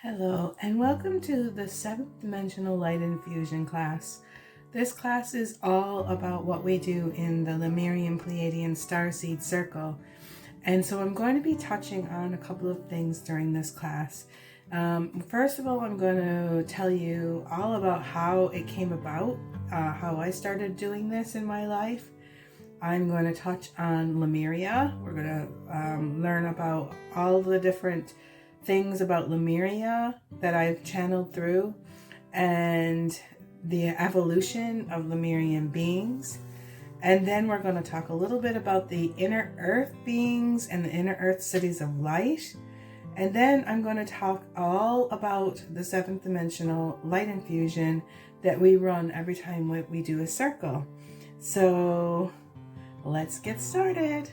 Hello, and welcome to the 7th Dimensional Light Infusion class. This class is all about what we do in the Lemurian Pleiadian Starseed Circle. And so I'm going to be touching on a couple of things during this class. First of all, I'm going to tell you all about how it came about, how I started doing this in my life. I'm going to touch on Lemuria. We're going to learn about all the different things about Lemuria that I've channeled through and the evolution of Lemurian beings. And then we're going to talk a little bit about the inner earth beings and the inner earth cities of light. And then I'm going to talk all about the 7th dimensional light infusion that we run every time we do a circle. So let's get started.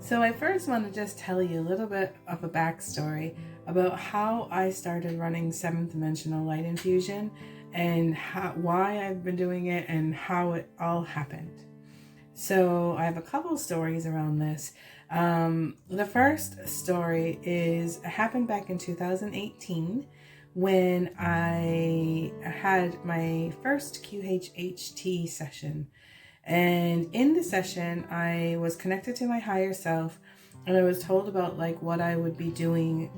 So I first want to just tell you a little bit of a backstory about how I started running 7th dimensional light infusion and why I've been doing it and how it all happened. So I have a couple stories around this. The first story happened back in 2018 when I had my first QHHT session. And in the session, I was connected to my higher self, and I was told about like what I would be doing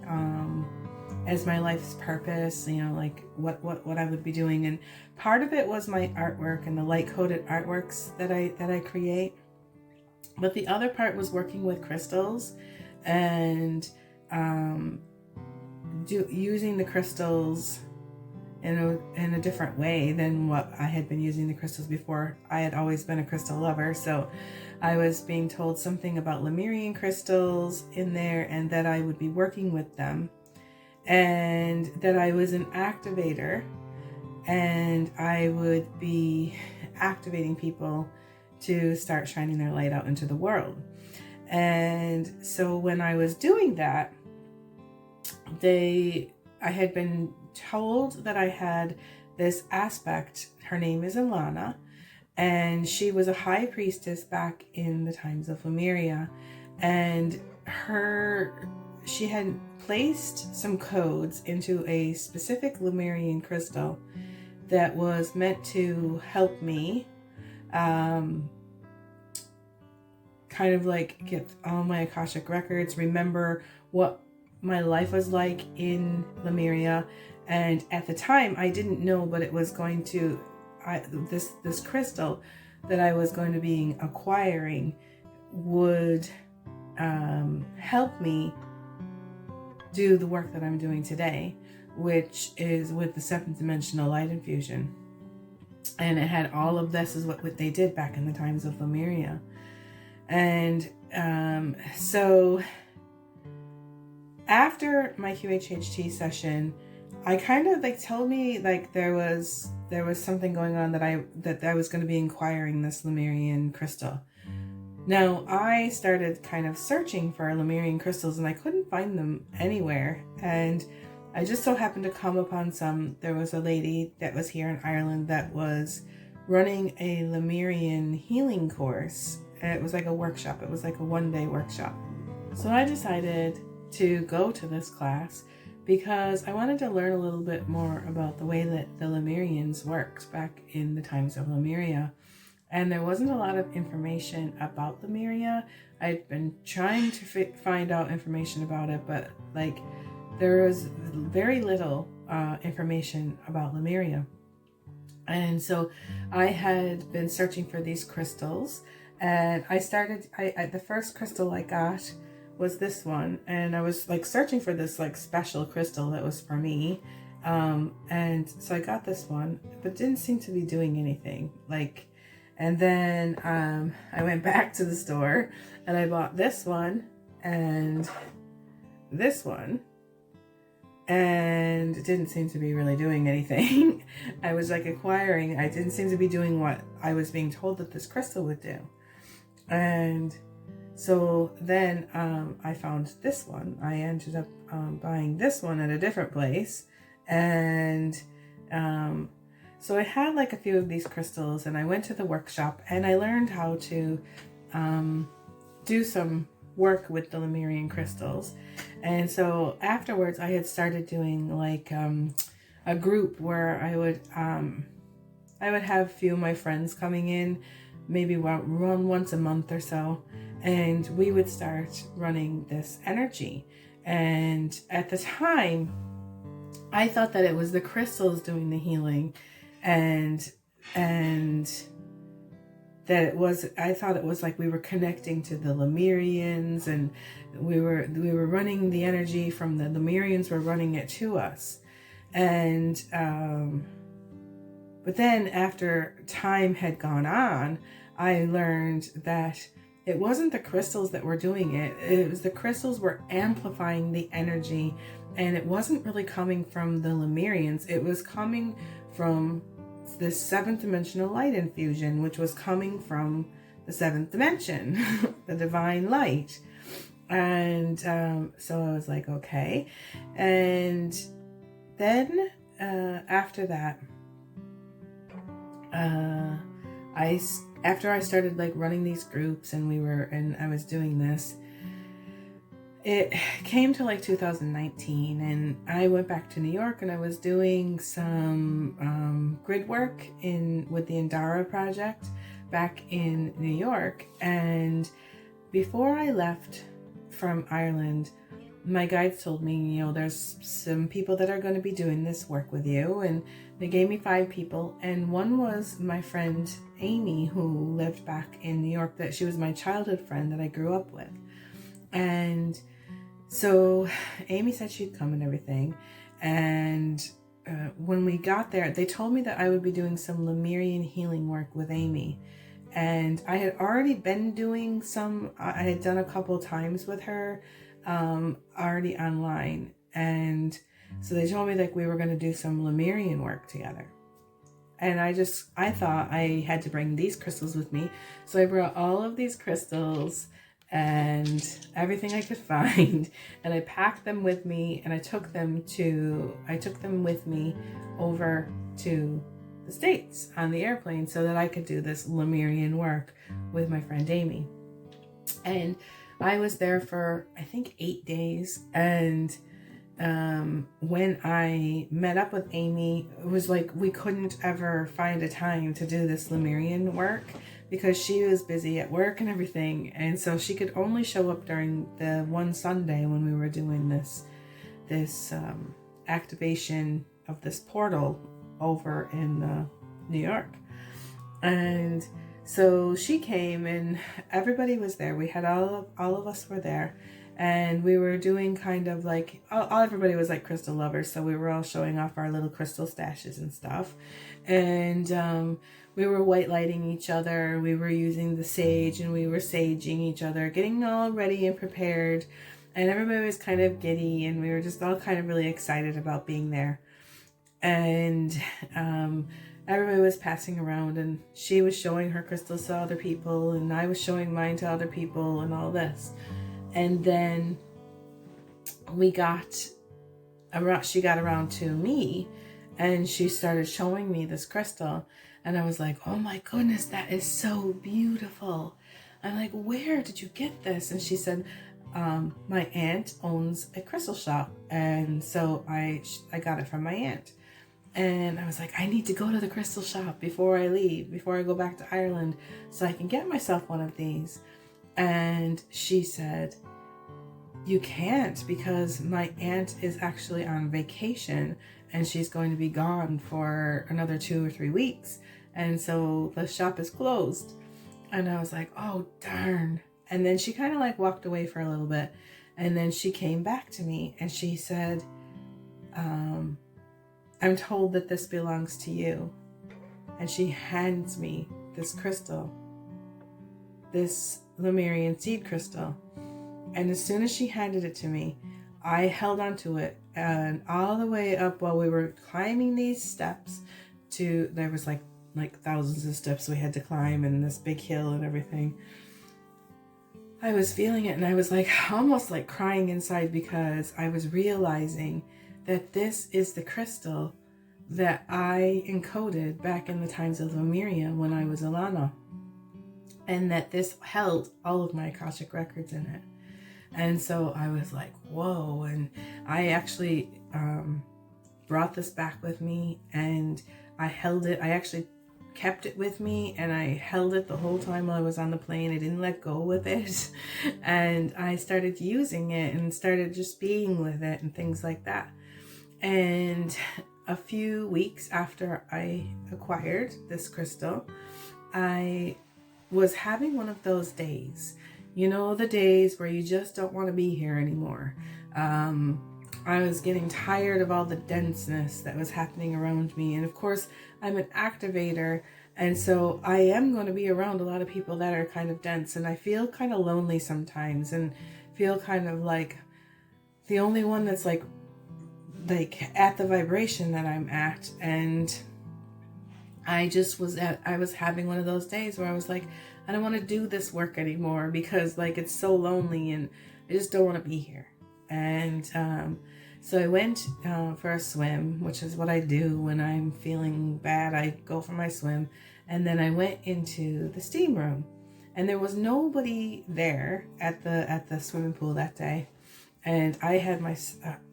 as my life's purpose, like what I would be doing. And part of it was my artwork and the light-coded artworks that I create. But the other part was working with crystals and using the crystals in a different way than what I had been using the crystals before. I had always been a crystal lover, so I was being told something about Lemurian crystals in there and that I would be working with them and that I was an activator and I would be activating people to start shining their light out into the world. And so when I was doing that, I had been told that I had this aspect. Her name is Alana, and she was a high priestess back in the times of Lemuria, and she had placed some codes into a specific Lemurian crystal that was meant to help me kind of like get all my Akashic records, remember what my life was like in Lemuria. And at the time I didn't know, but it was going to, this crystal that I was going to be acquiring would help me do the work that I'm doing today, which is with the 7th dimensional light infusion. And it had all of this is what they did back in the times of Lemuria. And so after my QHHT session, I kind of told me there was something going on that I was going to be inquiring this Lemurian crystal. Now I started kind of searching for Lemurian crystals and I couldn't find them anywhere. And I just so happened to come upon some. There was a lady that was here in Ireland that was running a Lemurian healing course. It was like a workshop. It was like a one-day workshop. So I decided to go to this class because I wanted to learn a little bit more about the way that the Lemurians worked back in the times of Lemuria. And there wasn't a lot of information about Lemuria. I'd been trying to find out information about it, but there was very little information about Lemuria. And so I had been searching for these crystals, and the first crystal I got was this one, and I was searching for this special crystal that was for me, and so I got this one, but didn't seem to be doing anything. And then I went back to the store and I bought this one and this one, and it didn't seem to be really doing anything. I was acquiring. I didn't seem to be doing what I was being told that this crystal would do. And so then I found this one. I ended up buying this one at a different place. And so I had a few of these crystals, and I went to the workshop and I learned how to do some work with the Lemurian crystals. And so afterwards I had started doing like a group where I would have a few of my friends coming in, maybe run once a month or so, and we would start running this energy. And at the time, I thought that it was the crystals doing the healing, and that I thought it was like we were connecting to the Lemurians, and we were running the energy from the Lemurians, were running it to us. And but then after time had gone on, I learned that it wasn't the crystals that were doing it. It was the crystals were amplifying the energy, and it wasn't really coming from the Lemurians. It was coming from this 7th dimensional light infusion, which was coming from the 7th dimension, the divine light. And so I was like, okay. And then after that, after I started like running these groups, and I was doing this, it came to like 2019, and I went back to New York, and I was doing some grid work with the Indara project back in New York. And before I left from Ireland, my guides told me, there's some people that are going to be doing this work with you, and they gave me 5 people, and one was my friend Amy, who lived back in New York. That she was my childhood friend that I grew up with. And so Amy said she'd come and everything. And when we got there, they told me that I would be doing some Lemurian healing work with Amy. And I had already been doing some, I had done a couple times with her already online. And so they told me like we were going to do some Lemurian work together. And I thought I had to bring these crystals with me. So I brought all of these crystals and everything I could find, and I packed them with me, and I took them with me over to the States on the airplane so that I could do this Lemurian work with my friend Amy. And I was there for, I think, 8 days. And when I met up with Amy, it was like we couldn't ever find a time to do this Lemurian work because she was busy at work and everything. And so she could only show up during the one Sunday when we were doing this activation of this portal over in New York. And so she came, and everybody was there. We had all of us were there, and we were doing kind of like, everybody was like crystal lovers, so we were all showing off our little crystal stashes and stuff. And we were white lighting each other. We were using the sage, and we were saging each other, getting all ready and prepared. And everybody was kind of giddy, and we were just all kind of really excited about being there. And everybody was passing around, and she was showing her crystals to other people, and I was showing mine to other people, and all this. And then she got around to me, and she started showing me this crystal, and I was like, oh my goodness, that is so beautiful. I'm like, where did you get this? And she said, my aunt owns a crystal shop, and so I got it from my aunt. And I was like, I need to go to the crystal shop before I leave, before I go back to Ireland, so I can get myself one of these. And she said, you can't, because my aunt is actually on vacation, and she's going to be gone for another 2 or 3 weeks. And so the shop is closed. And I was like, oh, darn. And then she kind of like walked away for a little bit. And then she came back to me, and she said, I'm told that this belongs to you. And she hands me this crystal, this Lemurian seed crystal. And as soon as she handed it to me, I held onto it, and all the way up while we were climbing these steps there was like thousands of steps we had to climb, and this big hill and everything. I was feeling it, and I was like almost like crying inside, because I was realizing that this is the crystal that I encoded back in the times of Lemuria when I was Alana, and that this held all of my Akashic records in it. And so I was like, whoa. And I actually brought this back with me, and I held it. I actually kept it with me, and I held it the whole time while I was on the plane. I didn't let go with it. And I started using it and started just being with it and things like that. And a few weeks after I acquired this crystal, I was having one of those days, you know, the days where you just don't want to be here anymore. I was getting tired of all the denseness that was happening around me. And of course, I'm an activator. And so I am going to be around a lot of people that are kind of dense. And I feel kind of lonely sometimes, and feel kind of like the only one that's like at the vibration that I'm at. And I was having one of those days where I was like, I don't want to do this work anymore, because like it's so lonely and I just don't want to be here. And so I went for a swim, which is what I do when I'm feeling bad. I go for my swim, and then I went into the steam room, and there was nobody there at the swimming pool that day, and I had my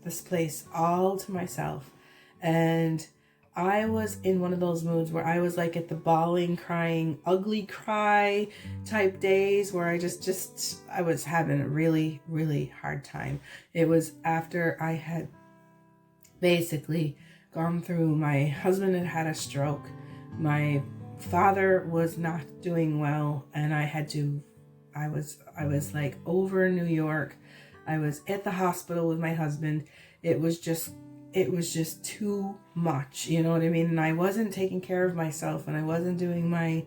this place all to myself. And I was in one of those moods where I was like at the bawling, crying, ugly cry type days, where I was having a really, really hard time. It was after I had basically gone through, my husband had had a stroke, my father was not doing well, and I was like over New York. I was at the hospital with my husband. It was just too much, you know what I mean? And I wasn't taking care of myself, and I wasn't doing my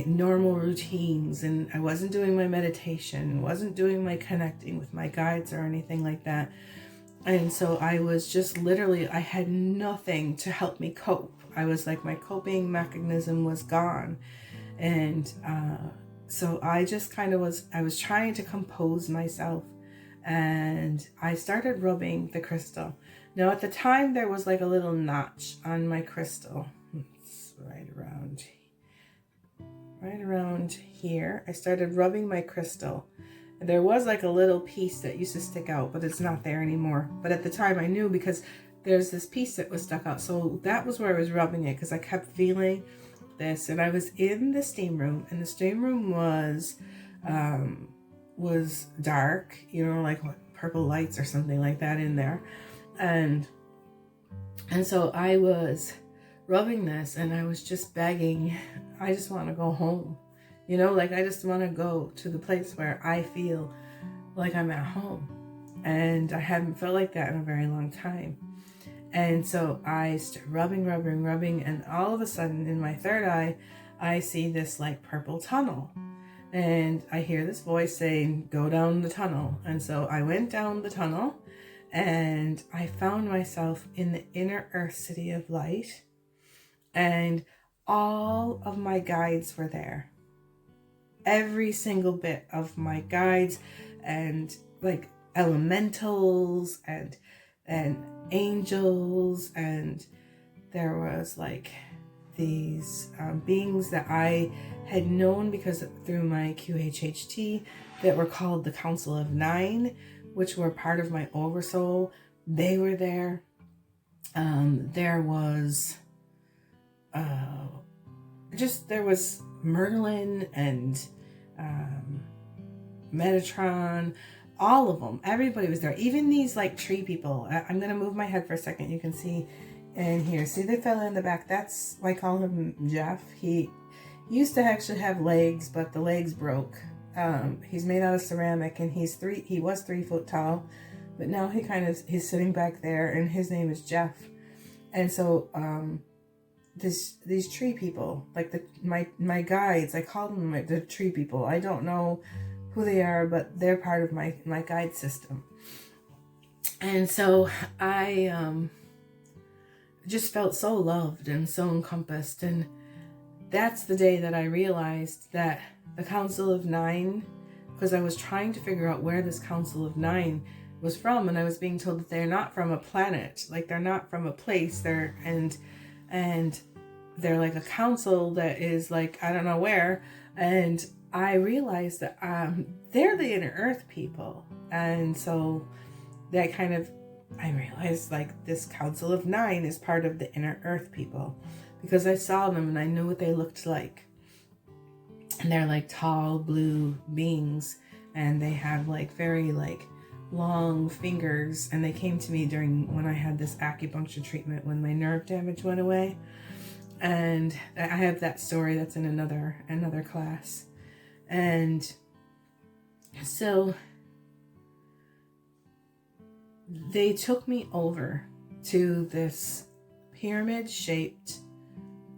normal routines, and I wasn't doing my meditation, wasn't doing my connecting with my guides or anything like that. And so I was just literally, I had nothing to help me cope. I was like, my coping mechanism was gone. And so I just kind of I was trying to compose myself, and I started rubbing the crystal. Now at the time there was like a little notch on my crystal. It's right around here. I started rubbing my crystal. There was like a little piece that used to stick out, but it's not there anymore. But at the time I knew, because there's this piece that was stuck out. So that was where I was rubbing it, because I kept feeling this. And I was in the steam room, and the steam room was dark, you know, like what, purple lights or something like that in there. And so I was rubbing this, and I was just begging, I just want to go home. You know, like I just want to go to the place where I feel like I'm at home. And I haven't felt like that in a very long time. And so I started rubbing, and all of a sudden in my third eye, I see this like purple tunnel. And I hear this voice saying, go down the tunnel. And so I went down the tunnel, and I found myself in the inner earth city of light. And all of my guides were there. Every single bit of my guides, and like elementals and angels, and there was like these beings that I had known because through my QHHT, that were called the Council of Nine, which were part of my oversoul. They were there. There was there was Merlin and Metatron, all of them. Everybody was there. Even these like tree people. I'm going to move my head for a second. You can see in here. See the fella in the back? That's, I call him Jeff. He used to actually have legs, but the legs broke. He's made out of ceramic, and he was 3 foot tall, but now he's sitting back there, and his name is Jeff. And so these tree people, like my guides, I call them the tree people. I don't know who they are, but they're part of my guide system. And so I just felt so loved and so encompassed. And that's the day that I realized that the Council of Nine, because I was trying to figure out where this Council of Nine was from, and I was being told that they're not from a planet, like they're not from a place, and they're like a council that is like, I don't know where. And I realized that they're the inner earth people. And so that kind of, I realized like this Council of Nine is part of the inner earth people, because I saw them and I knew what they looked like. And they're like tall blue beings, and they have like very like long fingers, and they came to me during when I had this acupuncture treatment when my nerve damage went away. And I have that story that's in another class. And so they took me over to this pyramid shaped,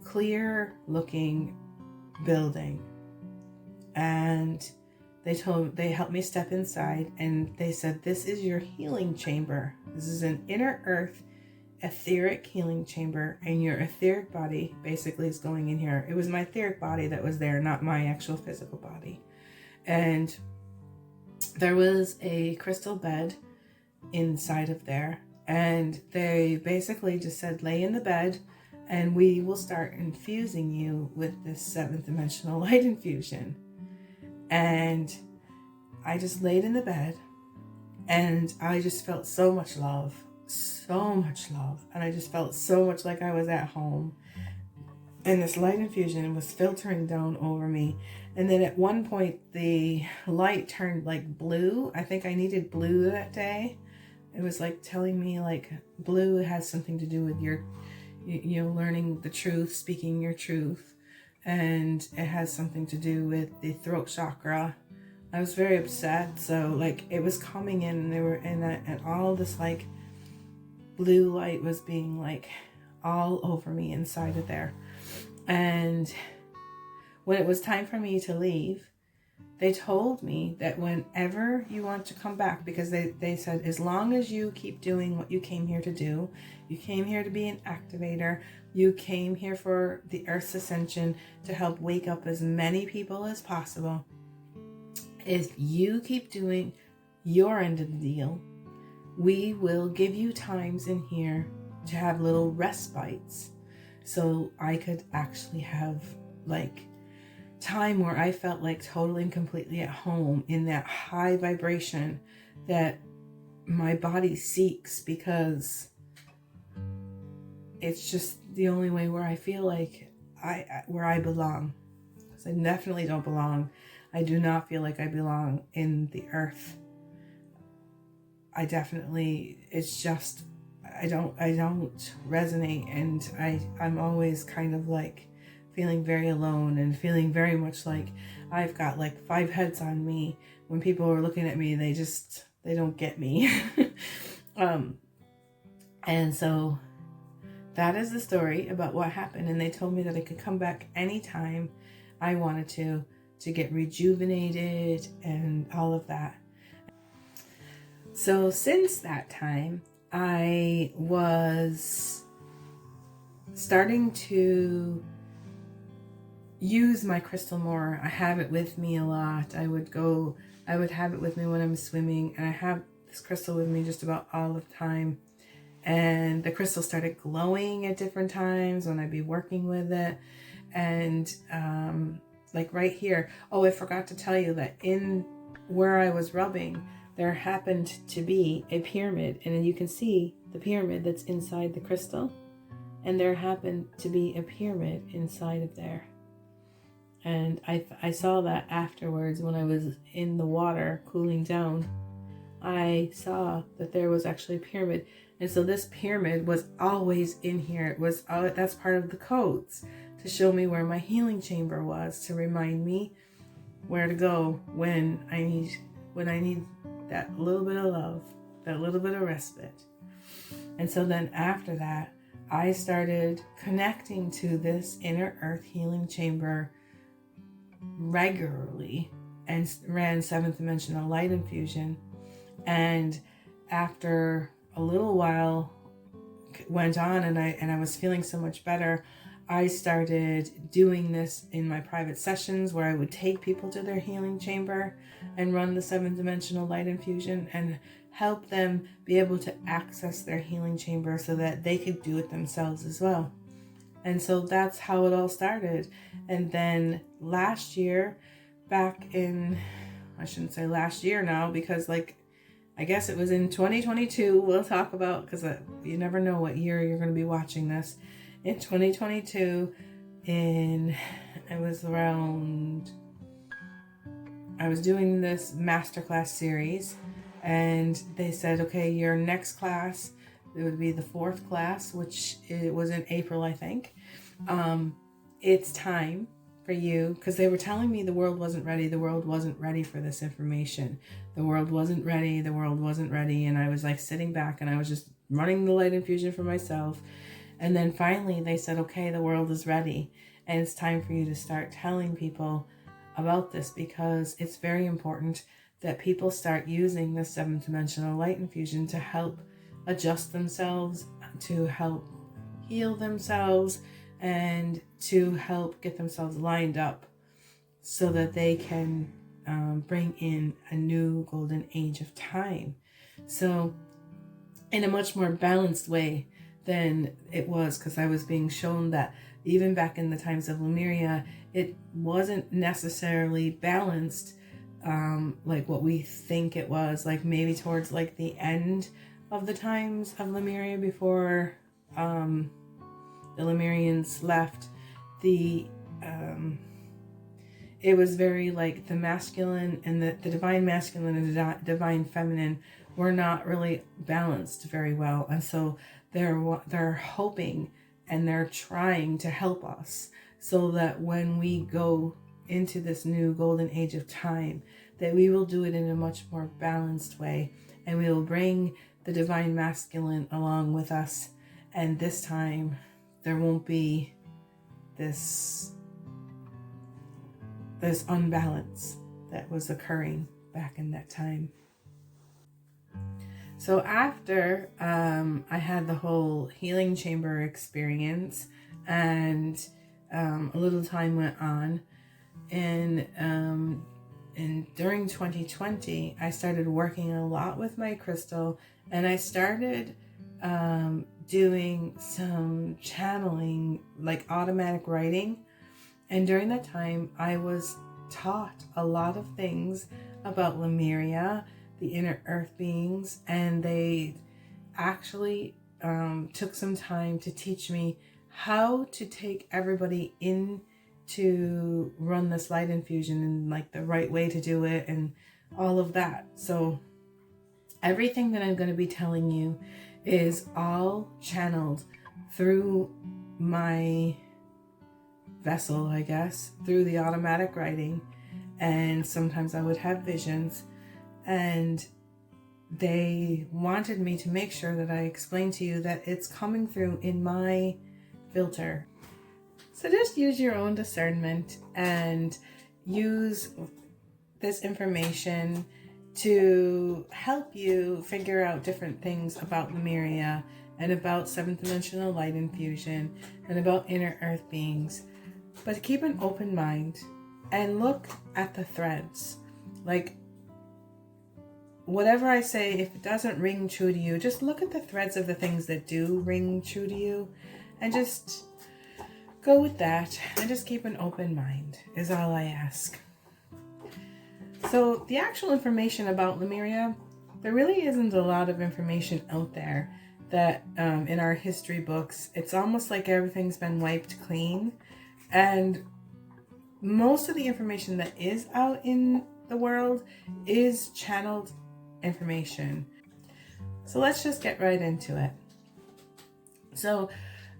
clear looking building, and they helped me step inside, and they said, this is your healing chamber. This is an inner earth etheric healing chamber, and your etheric body basically is going in here. It was my etheric body that was there, not my actual physical body. And there was a crystal bed inside of there, and they basically just said, lay in the bed and we will start infusing you with this 7th dimensional light infusion. And I just laid in the bed, and I just felt so much love. And I just felt so much like I was at home. And this light infusion was filtering down over me. And then at one point, the light turned like blue. I think I needed blue that day. It was like telling me like blue has something to do with your, learning the truth, speaking your truth. And it has something to do with the throat chakra. I was very upset. So like it was coming in, and they were in that, and all this like blue light was being like all over me inside of there. And when it was time for me to leave, they told me that whenever you want to come back, because they said, as long as you keep doing what you came here to do, you came here to be an activator, you came here for the Earth's ascension to help wake up as many people as possible. If you keep doing your end of the deal, we will give you times in here to have little respites. So I could actually have like time where I felt like totally and completely at home in that high vibration that my body seeks, because it's just the only way where I feel like where I belong. Because I definitely don't belong. I do not feel like I belong in the earth. I definitely, it's just, I don't resonate, and I'm always kind of like feeling very alone and feeling very much like I've got like 5 heads on me. When people are looking at me, they don't get me. And so that is the story about what happened. And they told me that I could come back anytime I wanted to get rejuvenated and all of that. So since that time, I was starting to use my crystal more. I have it with me a lot. I would have it with me when I'm swimming, and I have this crystal with me just about all the time. And the crystal started glowing at different times when I'd be working with it. And like right here, oh, I forgot to tell you that in where I was rubbing, there happened to be a pyramid, and then you can see the pyramid that's inside the crystal, and there happened to be a pyramid inside of there. And I saw that afterwards when I was in the water cooling down. I saw that there was actually a pyramid, and so this pyramid was always in here. It was that's part of the codes to show me where my healing chamber was, to remind me where to go when I need that little bit of love, that little bit of respite. And so then after that, I started connecting to this inner earth healing chamber regularly and ran 7th dimensional light infusion. And after a little while went on, and I was feeling so much better, I started doing this in my private sessions where I would take people to their healing chamber and run the 7th dimensional light infusion and help them be able to access their healing chamber so that they could do it themselves as well. And so that's how it all started. And then last year, back in, I shouldn't say last year now, because like, I guess it was in 2022, we'll talk about, because you never know what year you're going to be watching this. In 2022, it was around, I was doing this masterclass series, and they said, okay, your next class, it would be the 4th class, which it was in April, I think. It's time for you, because they were telling me the world wasn't ready. The world wasn't ready for this information. The world wasn't ready. The world wasn't ready. And I was like sitting back and I was just running the light infusion for myself. And then finally they said, okay, the world is ready. And it's time for you to start telling people about this, because it's very important that people start using the 7th dimensional light infusion to help adjust themselves, to help heal themselves, and to help get themselves lined up so that they can bring in a new golden age of time. So in a much more balanced way than it was, because I was being shown that even back in the times of Lemuria, it wasn't necessarily balanced like what we think it was, like maybe towards like the end of the times of Lemuria, before the Lemurians left. It was very like the masculine and the divine masculine and the divine feminine were not really balanced very well, and so they're hoping and they're trying to help us so that when we go into this new golden age of time, that we will do it in a much more balanced way, and we will bring the divine masculine along with us. And this time there won't be this unbalance that was occurring back in that time. So after I had the whole healing chamber experience, and a little time went on, and during 2020, I started working a lot with my crystal, and I started doing some channeling, like automatic writing. And during that time, I was taught a lot of things about Lemuria, the inner earth beings, and they actually took some time to teach me how to take everybody in to run this light infusion and like the right way to do it and all of that. So everything that I'm going to be telling you is all channeled through my vessel, I guess, through the automatic writing. And sometimes I would have visions, and they wanted me to make sure that I explain to you that it's coming through in my filter. So just use your own discernment and use this information to help you figure out different things about Lemuria and about 7th dimensional light infusion and about inner earth beings. But keep an open mind and look at the threads. Like, whatever I say, if it doesn't ring true to you, just look at the threads of the things that do ring true to you and just go with that, and just keep an open mind is all I ask. So the actual information about Lemuria, there really isn't a lot of information out there that in our history books. It's almost like everything's been wiped clean, and most of the information that is out in the world is channeled information. So let's just get right into it. So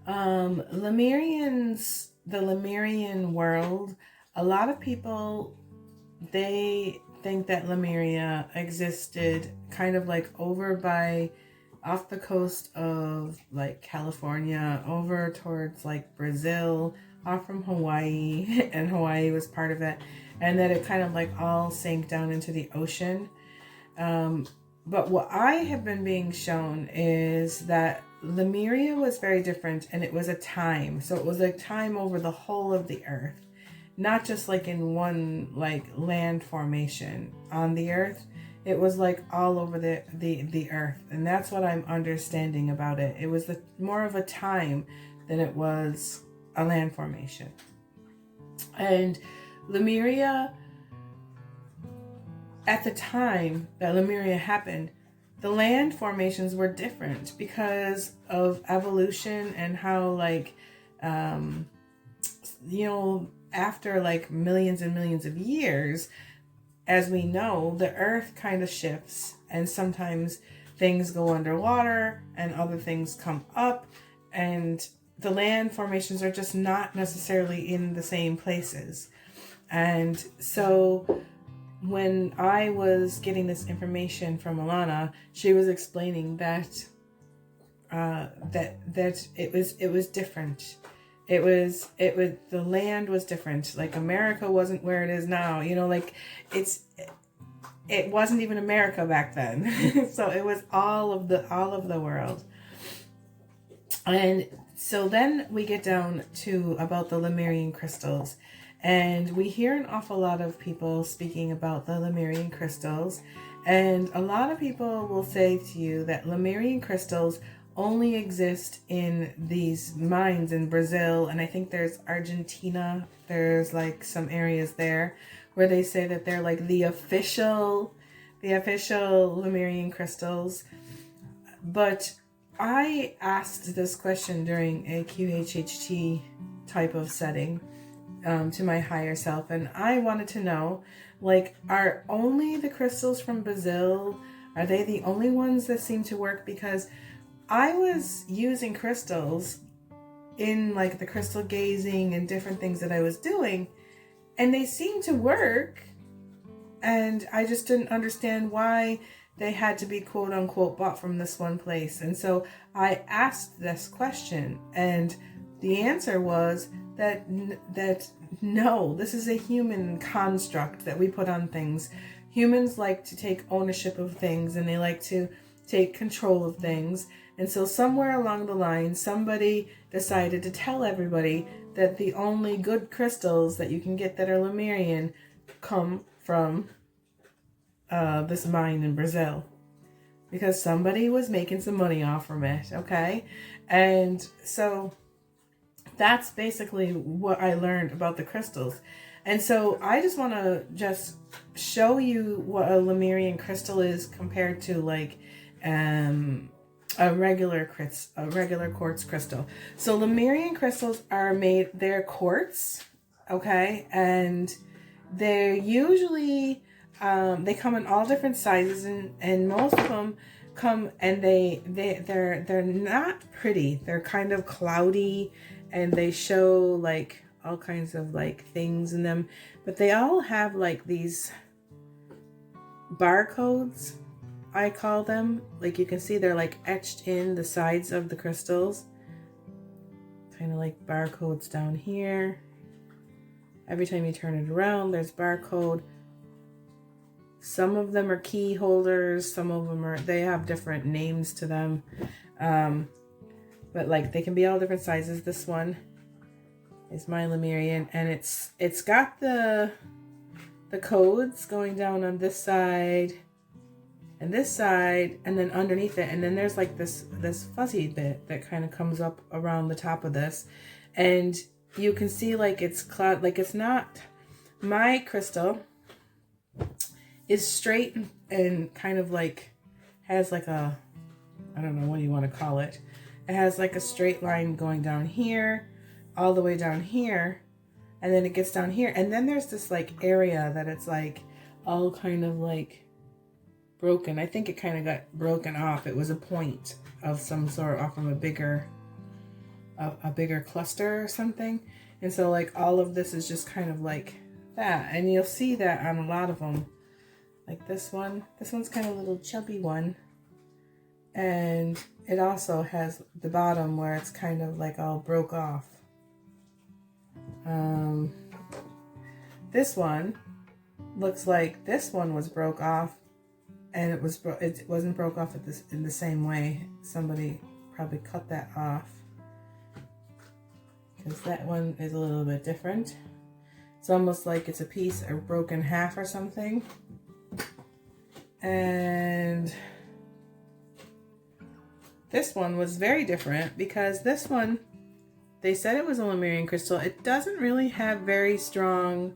Lemurians, the Lemurian world, a lot of people, they think that Lemuria existed kind of like over by off the coast of like California, over towards like Brazil, off from Hawaii, and Hawaii was part of it, and that it kind of like all sank down into the ocean. But what I have been being shown is that Lemuria was very different, and it was a time. So it was like time over the whole of the earth, not just like in one like land formation on the earth. It was like all over the earth, and that's what I'm understanding about it. It was more of a time than it was a land formation. And Lemuria at the time that Lemuria happened, the land formations were different because of evolution and how, like, after like millions and millions of years, as we know, the earth kind of shifts, and sometimes things go underwater and other things come up, and the land formations are just not necessarily in the same places. And so when I was getting this information from Alana, she was explaining that it was different. It was the land was different. Like, America wasn't where it is now. Like, it wasn't even America back then. So it was all of the world. And so then we get down to about the Lemurian crystals. And we hear an awful lot of people speaking about the Lemurian crystals. And a lot of people will say to you that Lemurian crystals only exist in these mines in Brazil. And I think there's Argentina. There's like some areas there where they say that they're like the official Lemurian crystals. But I asked this question during a QHHT type of setting to my higher self, and I wanted to know, like, are only the crystals from Brazil, are they the only ones that seem to work? Because I was using crystals in like the crystal gazing and different things that I was doing, and they seemed to work, and I just didn't understand why they had to be quote unquote bought from this one place. And so I asked this question, and the answer was that no, this is a human construct that we put on things. Humans like to take ownership of things, and they like to take control of things. And so somewhere along the line, somebody decided to tell everybody that the only good crystals that you can get that are Lemurian come from this mine in Brazil, because somebody was making some money off from it. Okay. And so that's basically what I learned about the crystals. And so I just want to just show you what a Lemurian crystal is compared to like a regular quartz crystal. So Lemurian crystals are made, they're quartz, okay, and they're usually they come in all different sizes, and most of them come, and they're not pretty. They're kind of cloudy, and they show like all kinds of like things in them, but they all have like these barcodes, I call them. Like, you can see they're like etched in the sides of the crystals, kind of like barcodes down here. Every time you turn it around, there's barcode. Some of them are key holders, some of them they have different names to them, but like they can be all different sizes. This one is my Lemurian, and it's got the codes going down on this side and this side, and then underneath it, and then there's like this fuzzy bit that kind of comes up around the top of this, and you can see like it's cloud, like it's not, my crystal is straight and kind of like has like a, I don't know what you want to call it. It has like a straight line going down here, all the way down here, and then it gets down here, and then there's this like area that it's like all kind of like broken. I think it kind of got broken off. It was a point of some sort off of a bigger cluster or something, and so like all of this is just kind of like that, and you'll see that on a lot of them. Like this one's kind of a little chubby one, and it also has the bottom where it's kind of like all broke off. This one looks like this one was broke off, and it wasn't broke off in the same way. Somebody probably cut that off, because that one is a little bit different. It's almost like it's a piece or broken half or something. And this one was very different, because this one, they said it was a Lemurian crystal. It doesn't really have very strong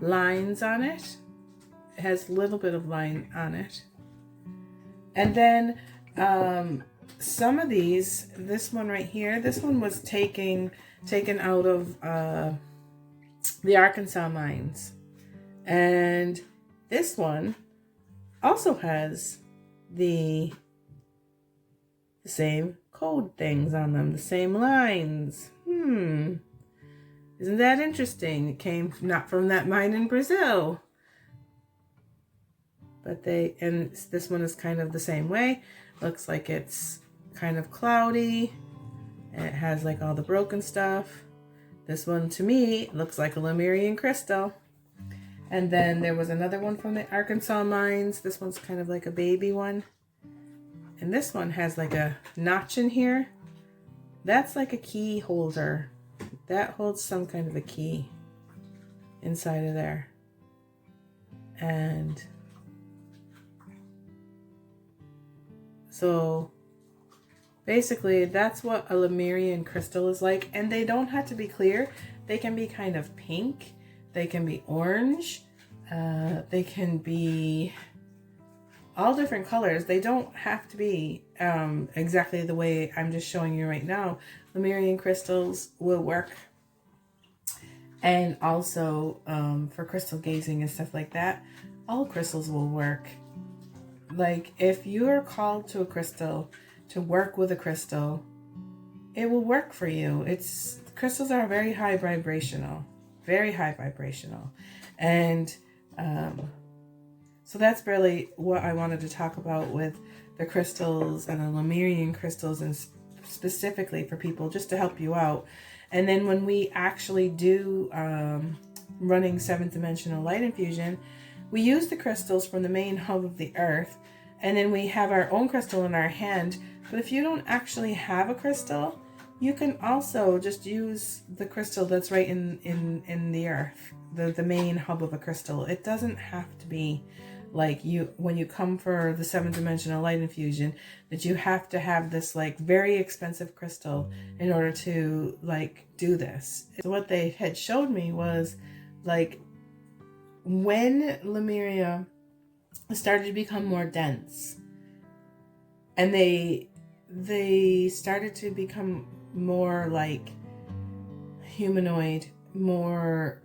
lines on it. It has a little bit of line on it. And then some of these, this one right here, this one was taken out of the Arkansas mines. And this one also has the same code things on them, the same lines. Isn't that interesting? It came not from that mine in Brazil. But this one is kind of the same way. Looks like it's kind of cloudy. And it has like all the broken stuff. This one to me looks like a Lemurian crystal. And then there was another one from the Arkansas mines. This one's kind of like a baby one. And this one has like a notch in here. That's like a key holder. That holds some kind of a key inside of there. And so basically that's what a Lemurian crystal is like. And they don't have to be clear. They can be kind of pink. They can be orange. They can be all different colors. They don't have to be exactly the way I'm just showing you right now. Lemurian crystals will work. And also for crystal gazing and stuff like that, all crystals will work. Like if you are called to a crystal, to work with a crystal, it will work for you. Crystals are very high vibrational. Very high vibrational. And so that's really what I wanted to talk about with the crystals and the Lemurian crystals, and specifically for people, just to help you out. And then when we actually do running 7th dimensional light infusion, we use the crystals from the main hub of the earth, and then we have our own crystal in our hand. But if you don't actually have a crystal, you can also just use the crystal that's right in the earth, the main hub of a crystal. It doesn't have to be like when you come for the 7th dimensional light infusion, that you have to have this like very expensive crystal in order to like do this. So what they had showed me was like when Lemuria started to become more dense, and they started to become more like humanoid, more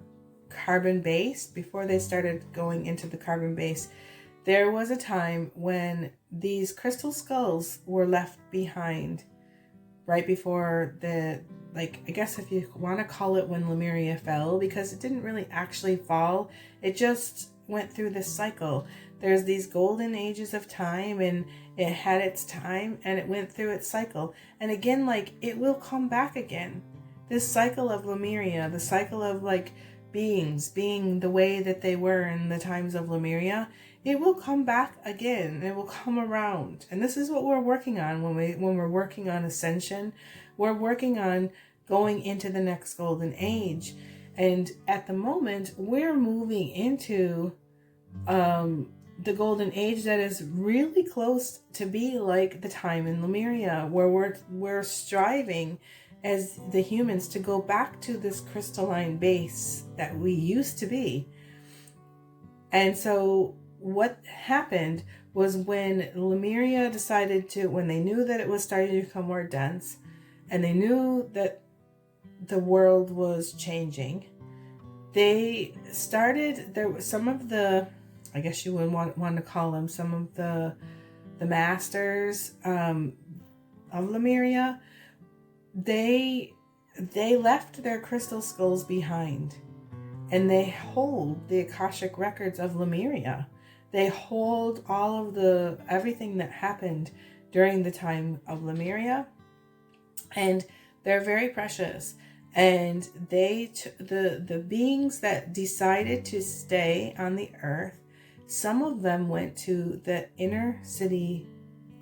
carbon based. Before they started going into the carbon base, there was a time when these crystal skulls were left behind right before I guess if you want to call it when Lemuria fell, because it didn't really actually fall. It just went through this cycle. There's these golden ages of time, and it had its time, and it went through its cycle. And again, like, it will come back again. This cycle of Lemuria, the cycle of like beings being the way that they were in the times of Lemuria, it will come back again. It will come around. And this is what we're working on when we're working on ascension. We're working on going into the next golden age. And at the moment, we're moving into the golden age that is really close to be like the time in Lemuria, where we're striving as the humans to go back to this crystalline base that we used to be. And so what happened was when Lemuria decided to, when they knew that it was starting to become more dense, and they knew that the world was changing, they started, there was some of the, I guess you would want to call them, some of the masters of Lemuria, they left their crystal skulls behind, and they hold the Akashic records of Lemuria. They hold all of everything that happened during the time of Lemuria, and they're very precious. And the beings that decided to stay on the earth, some of them went to the inner city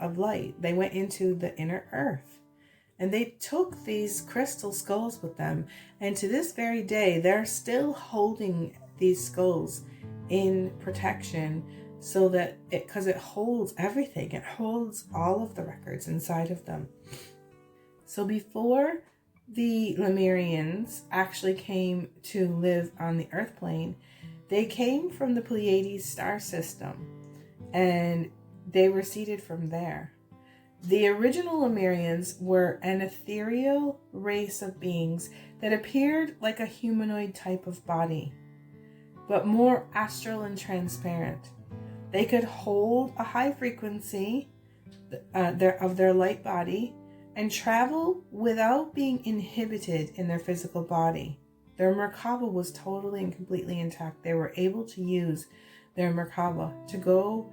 of light. They went into the inner earth, and they took these crystal skulls with them. And to this very day, they're still holding these skulls in protection, so that because it holds everything. It holds all of the records inside of them. So before the Lemurians actually came to live on the earth plane, They came from the Pleiades star system, and they were seeded from there. The original Lemurians were an ethereal race of beings that appeared like a humanoid type of body, but more astral and transparent. They could hold a high frequency of their light body and travel without being inhibited in their physical body. Their Merkaba was totally and completely intact. They were able to use their Merkaba to go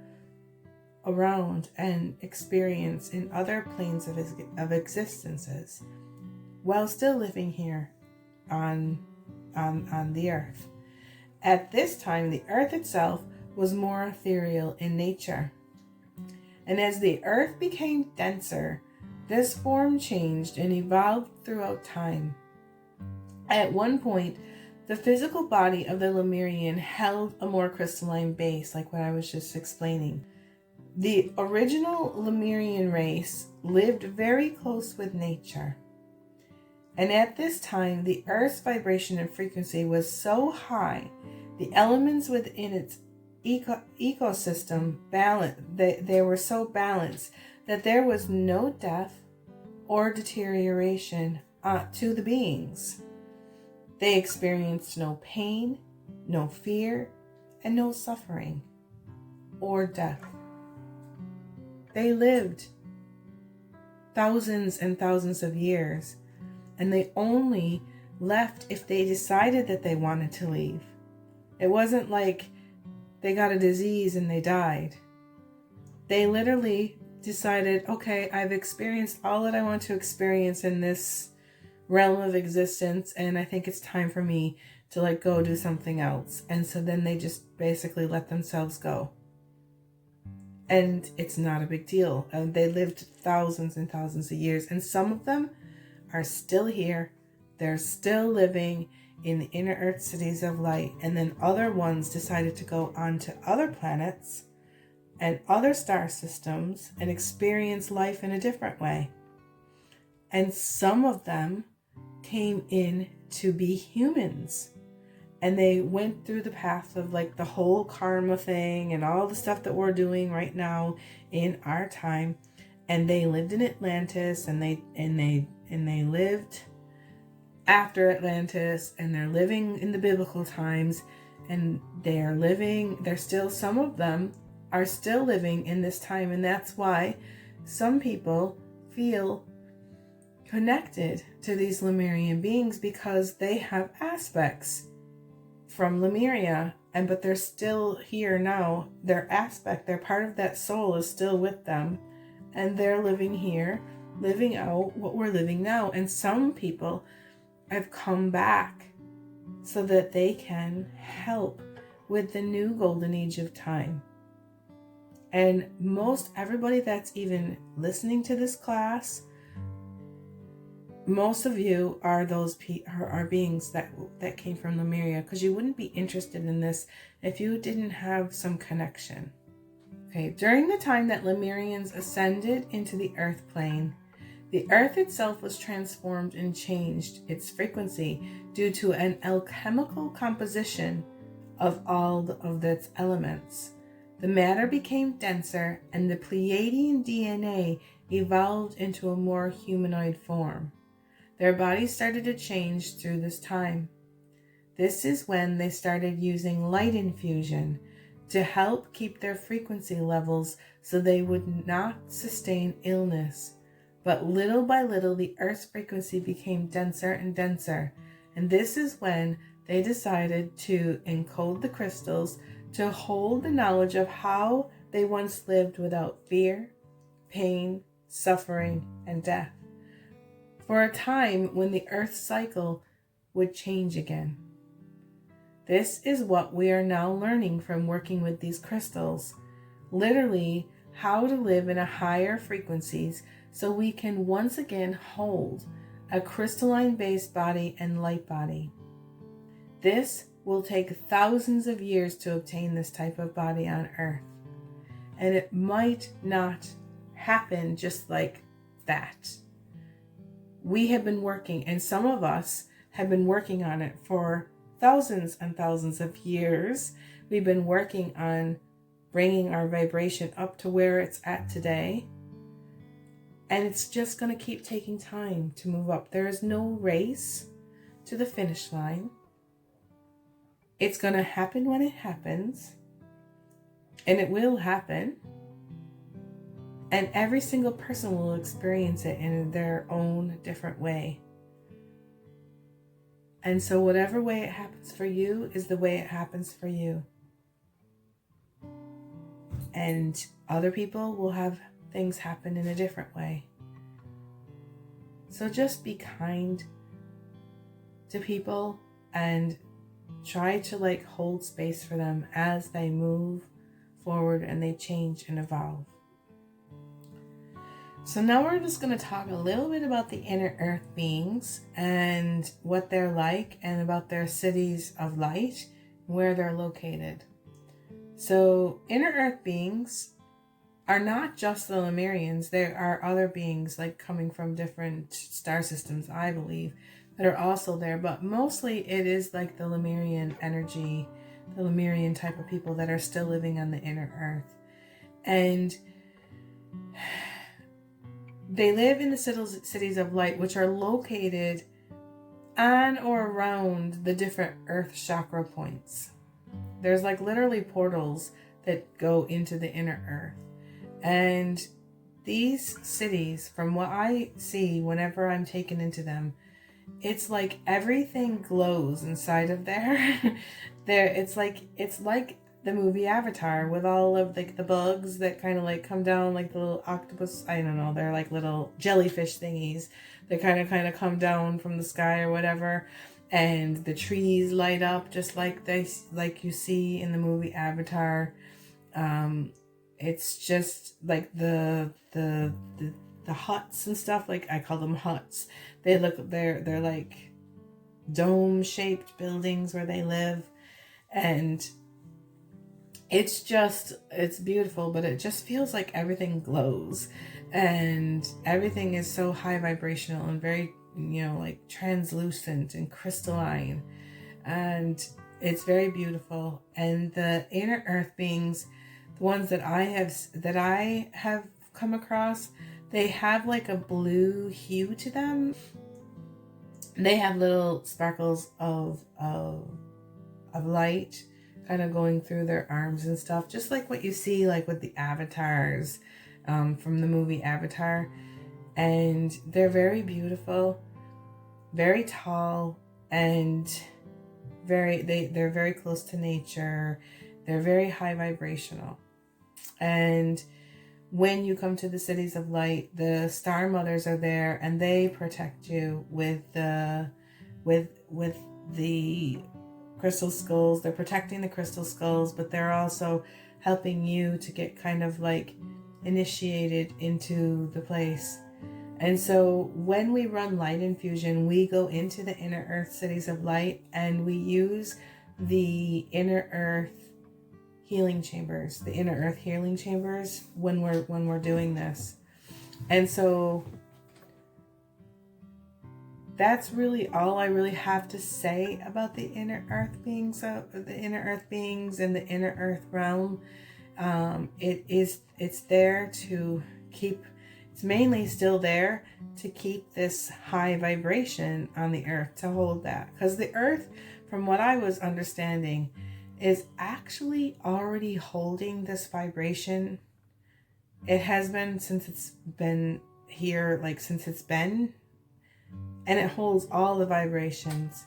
around and experience in other planes of existences while still living here on the earth. At this time, the earth itself was more ethereal in nature. And as the earth became denser, this form changed and evolved throughout time. At one point, the physical body of the Lemurian held a more crystalline base, like what I was just explaining. The original Lemurian race lived very close with nature. And at this time, the Earth's vibration and frequency was so high, the elements within its ecosystem they were so balanced that there was no death or deterioration to the beings. They experienced no pain, no fear, and no suffering or death. They lived thousands and thousands of years, and they only left if they decided that they wanted to leave. It wasn't like they got a disease and they died. They literally decided, okay, I've experienced all that I want to experience in this realm of existence, and I think it's time for me to go do something else. And so then they just basically let themselves go. And it's not a big deal. They lived thousands and thousands of years, and some of them are still here. They're still living in the inner earth cities of light, and then other ones decided to go on to other planets and other star systems and experience life in a different way. And some of them came in to be humans, and they went through the path of the whole karma thing and all the stuff that we're doing right now in our time. And they lived in Atlantis, and they lived after Atlantis, and they're living in the biblical times, and some of them are still living in this time. And that's why some people feel connected to these Lemurian beings, because they have aspects from Lemuria, but they're still here now. Their part of that soul is still with them, and they're living here, living out what we're living now. And some people have come back so that they can help with the new golden age of time. And most everybody that's even listening to this class, most of you are those are beings that came from Lemuria, because you wouldn't be interested in this if you didn't have some connection. Okay, during the time that Lemurians ascended into the earth plane, the earth itself was transformed and changed its frequency due to an alchemical composition of all of its elements. The matter became denser, and the Pleiadian DNA evolved into a more humanoid form. Their bodies started to change through this time. This is when they started using light infusion to help keep their frequency levels so they would not sustain illness. But little by little, the Earth's frequency became denser and denser. And this is when they decided to encode the crystals to hold the knowledge of how they once lived without fear, pain, suffering, and death, for a time when the Earth's cycle would change again. This is what we are now learning from working with these crystals. Literally, how to live in a higher frequencies so we can once again hold a crystalline-based body and light body. This will take thousands of years to obtain this type of body on Earth. And it might not happen just like that. We have been working, and some of us have been working on it for thousands and thousands of years, we've been working on bringing our vibration up to where it's at today. And it's just going to keep taking time to move up. There is no race to the finish line. It's going to happen when it happens. And it will happen. And every single person will experience it in their own different way. And so whatever way it happens for you is the way it happens for you. And other people will have things happen in a different way. So just be kind to people and try to hold space for them as they move forward and they change and evolve. So now we're just going to talk a little bit about the inner earth beings and what they're like, and about their cities of light, where they're located. So inner earth beings are not just the Lemurians. There are other beings coming from different star systems, I believe, that are also there. But mostly it is the Lemurian energy, the Lemurian type of people that are still living on the inner earth. And they live in the cities of light, which are located on or around the different earth chakra points. There's literally portals that go into the inner earth. And these cities, from what I see whenever I'm taken into them, it's like everything glows inside of there. It's like the movie Avatar, with all of the bugs that kind of come down, the little octopus, I don't know, they're little jellyfish thingies that kind of come down from the sky or whatever. And the trees light up just like you see in the movie Avatar. It's just the huts and stuff, I call them huts. They're like dome shaped buildings where they live, and it's beautiful, but it just feels like everything glows and everything is so high vibrational and very, translucent and crystalline, and it's very beautiful. And the inner earth beings, the ones that I have come across, they have a blue hue to them. They have little sparkles of light kind of going through their arms and stuff, just like what you see with the avatars from the movie Avatar. And they're very beautiful, very tall, and they're very close to nature. They're very high vibrational. And when you come to the cities of light, the star mothers are there, and they protect you with the crystal skulls. They're protecting the crystal skulls, but they're also helping you to get kind of initiated into the place. And so when we run light infusion, we go into the inner earth cities of light, and we use the inner earth healing chambers, when we're doing this. And so that's really all I really have to say about the inner earth beings, and the inner earth realm. It's there to keep, it's mainly still there to keep this high vibration on the earth, to hold that, because the earth, from what I was understanding, is actually already holding this vibration. It has been since it's been here, and it holds all the vibrations.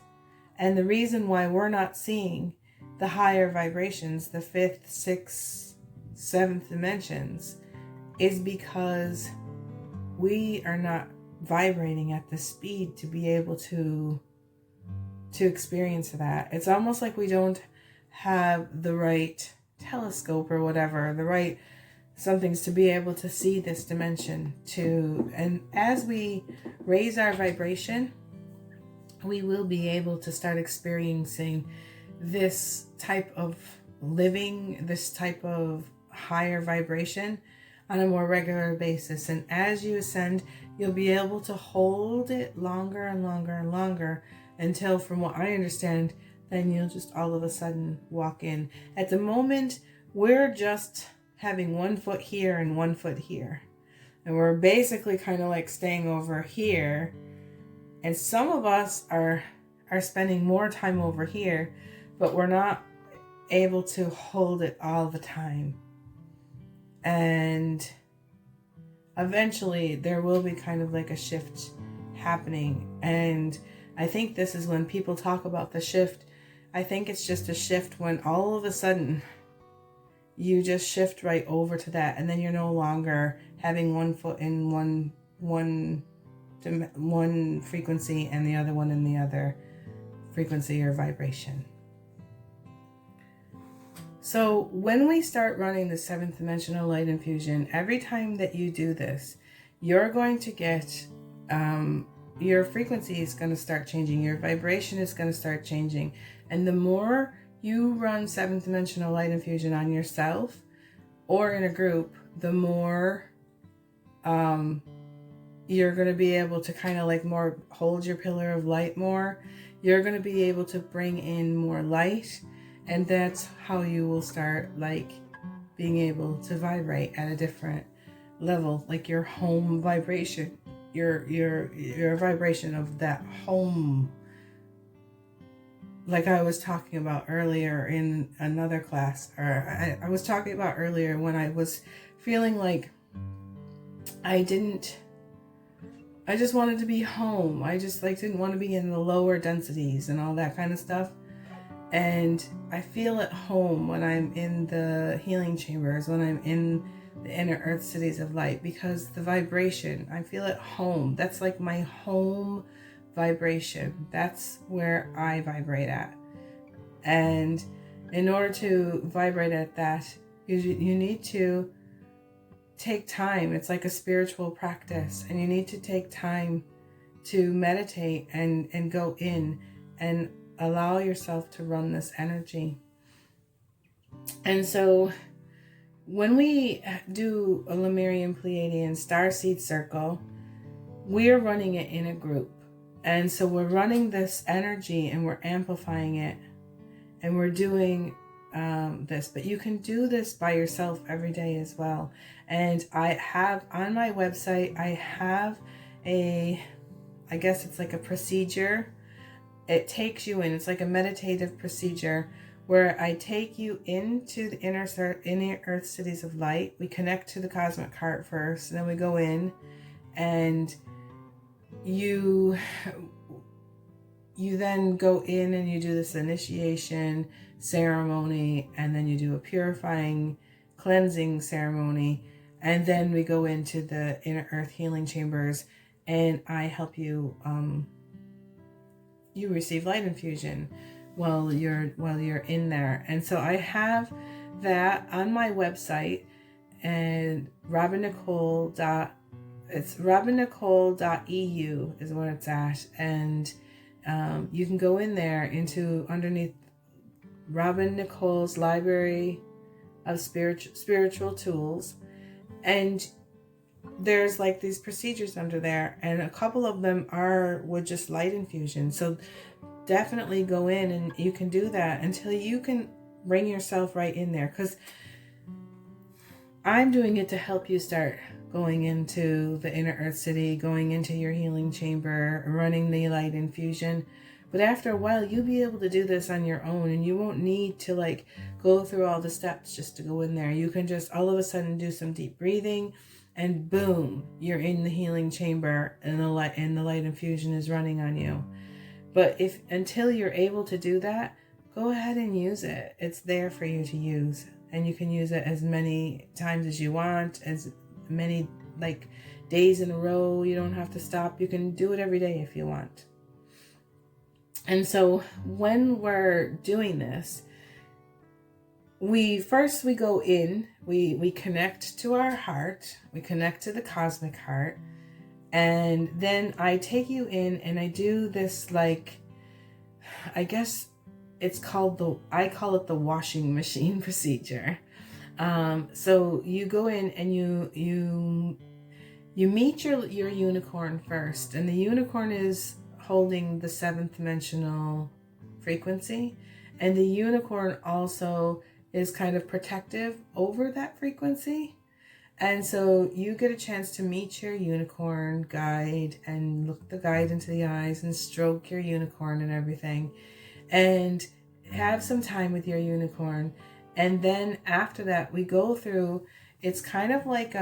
And the reason why we're not seeing the higher vibrations, the 5th, 6th, 7th dimensions, is because we are not vibrating at the speed to be able to experience that. It's almost like we don't have the right telescope or whatever, the right somethings to be able to see this dimension too. And as we raise our vibration, we will be able to start experiencing this type of living, this type of higher vibration on a more regular basis. And as you ascend, you'll be able to hold it longer and longer and longer, until, from what I understand, then you'll just all of a sudden walk in. At the moment, we're just having one foot here and one foot here. And we're basically kind of like staying over here. And some of us are spending more time over here, but we're not able to hold it all the time. And eventually there will be kind of like a shift happening. And I think this is when people talk about the shift. I think it's just a shift when all of a sudden you just shift right over to that, and then you're no longer having one foot in one frequency and the other one in the other frequency or vibration. So when we start running the 7th dimensional light infusion, every time that you do this, you're going to get, your frequency is going to start changing, your vibration is going to start changing. And the more you run 7th dimensional light infusion on yourself or in a group, the more you're going to be able to kind of like more hold your pillar of light more. You're going to be able to bring in more light. And that's how you will start like being able to vibrate at a different level, like your home vibration, your vibration of that home. Like I was talking about earlier in another class, or I was talking about earlier when I was feeling like I just wanted to be home. I just like didn't want to be in the lower densities and all that kind of stuff. And I feel at home when I'm in the healing chambers, when I'm in the inner earth cities of light, because the vibration, I feel at home. That's like my home vibration. That's where I vibrate at. And in order to vibrate at that, you need to take time. It's like a spiritual practice, and you need to take time to meditate and go in and allow yourself to run this energy. And so when we do a Lemurian Pleiadian starseed circle, we're running it in a group. And so we're running this energy and we're amplifying it, and we're doing this. But you can do this by yourself every day as well. And I have on my website, I have I guess it's like a procedure. It takes you in, it's like a meditative procedure where I take you into the inner earth cities of light. We connect to the cosmic heart first, and then we go in, and you then go in and you do this initiation ceremony, and then you do a purifying, cleansing ceremony, and then we go into the inner earth healing chambers, and I help you you receive light infusion while you're in there. And so I have that on my website, and robinnicole.eu is where it's at. And you can go in there into underneath Robin Nicole's library of spiritual tools, and there's like these procedures under there, and a couple of them are with just light infusion. So definitely go in, and you can do that until you can bring yourself right in there, because I'm doing it to help you start going into the inner earth city, going into your healing chamber, running the light infusion. But after a while, you'll be able to do this on your own, and you won't need to like go through all the steps just to go in there. You can just all of a sudden do some deep breathing, and boom, you're in the healing chamber, and the light infusion is running on you. But until you're able to do that, go ahead and use it. It's there for you to use, and you can use it as many times as you want, as many like days in a row. You don't have to stop. You can do it every day if you want. And so when we're doing this, we go in, we connect to our heart, we connect to the cosmic heart, and then I take you in and I do this, like, I guess I call it the washing machine procedure. So you go in and you meet your unicorn first, and the unicorn is holding the 7th dimensional frequency. And the unicorn also is kind of protective over that frequency. And so you get a chance to meet your unicorn guide and look the guide into the eyes and stroke your unicorn and everything. And have some time with your unicorn. And then after that, we go through, it's kind of like,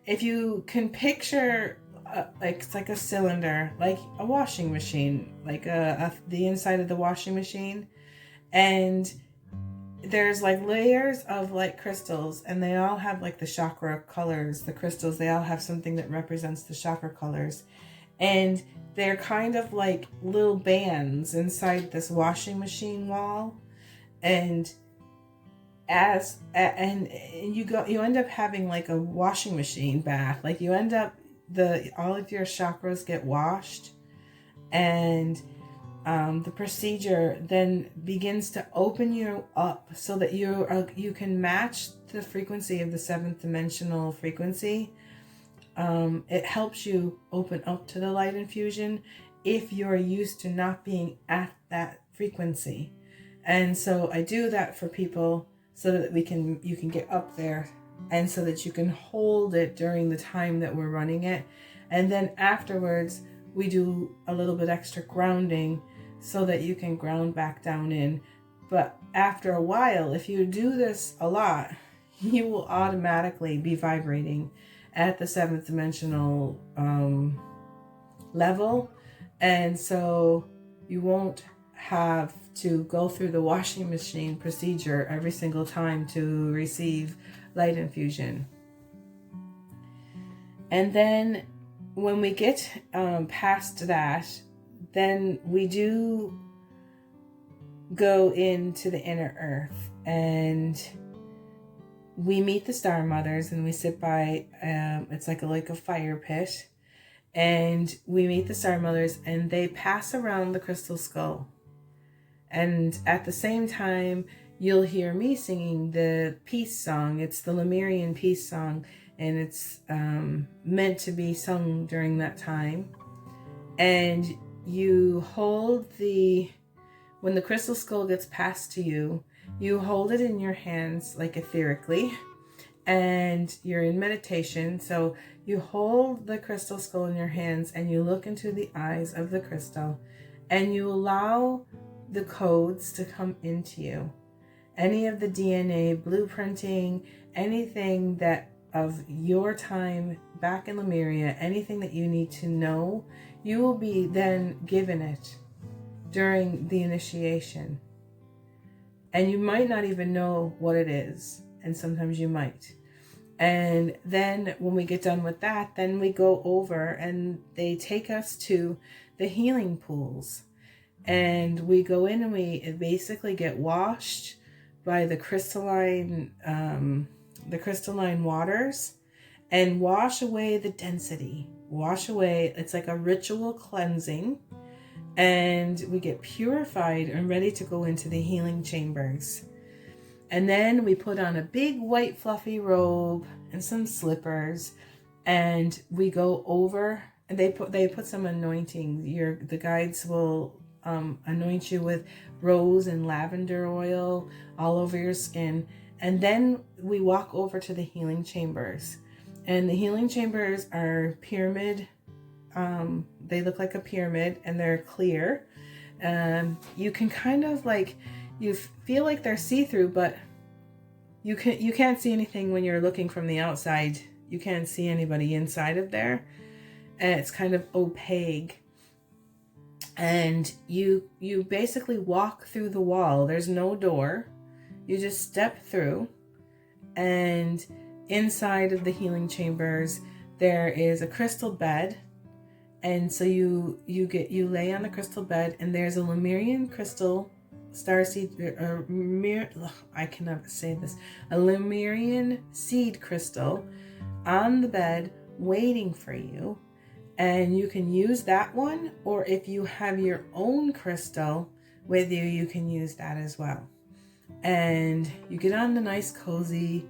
if you can picture, it's like a cylinder, like a washing machine, like the inside of the washing machine. And there's like layers of like crystals, and they all have like the chakra colors. The crystals, they all have something that represents the chakra colors, and they're kind of like little bands inside this washing machine wall. And you end up having like a washing machine bath. Like you end up, all of your chakras get washed, and the procedure then begins to open you up so that you can match the frequency of the 7th dimensional frequency. It helps you open up to the light infusion if you're used to not being at that frequency. And so I do that for people so that you can get up there, and so that you can hold it during the time that we're running it. And then afterwards, we do a little bit extra grounding so that you can ground back down in. But after a while, if you do this a lot, you will automatically be vibrating at the 7th dimensional level. And so you won't have to go through the washing machine procedure every single time to receive light infusion. And then when we get past that, then we do go into the inner earth, and we meet the star mothers, and we sit by, it's like a fire pit, and we meet the star mothers, and they pass around the crystal skull. And at the same time, you'll hear me singing the peace song. It's the Lemurian peace song, and it's meant to be sung during that time. And you hold when the crystal skull gets passed to you, you hold it in your hands like etherically, and you're in meditation. So you hold the crystal skull in your hands, and you look into the eyes of the crystal, and you allow the codes to come into you. Any of the DNA blueprinting, anything that of your time back in Lemuria, anything that you need to know, you will be then given it during the initiation. And you might not even know what it is, and sometimes you might. And then when we get done with that, then we go over, and they take us to the healing pools. And we go in, and we basically get washed by the crystalline waters, and wash away the density. Wash away. It's like a ritual cleansing, and we get purified and ready to go into the healing chambers. And then we put on a big white fluffy robe and some slippers, and we go over. And they put some anointing. The guides will anoint you with rose and lavender oil all over your skin. And then we walk over to the healing chambers. And the healing chambers are pyramid. They look like a pyramid, and they're clear. You can kind of like, you feel like they're see-through, but you can't see anything when you're looking from the outside. You can't see anybody inside of there. And it's kind of opaque. And you basically walk through the wall. There's no door. You just step through, and inside of the healing chambers there is a crystal bed. And so you lay on the crystal bed, and there's a Lemurian crystal starseed, I cannot say this, a Lemurian seed crystal on the bed waiting for you. And you can use that one, or if you have your own crystal with you, you can use that as well. And you get on the nice cozy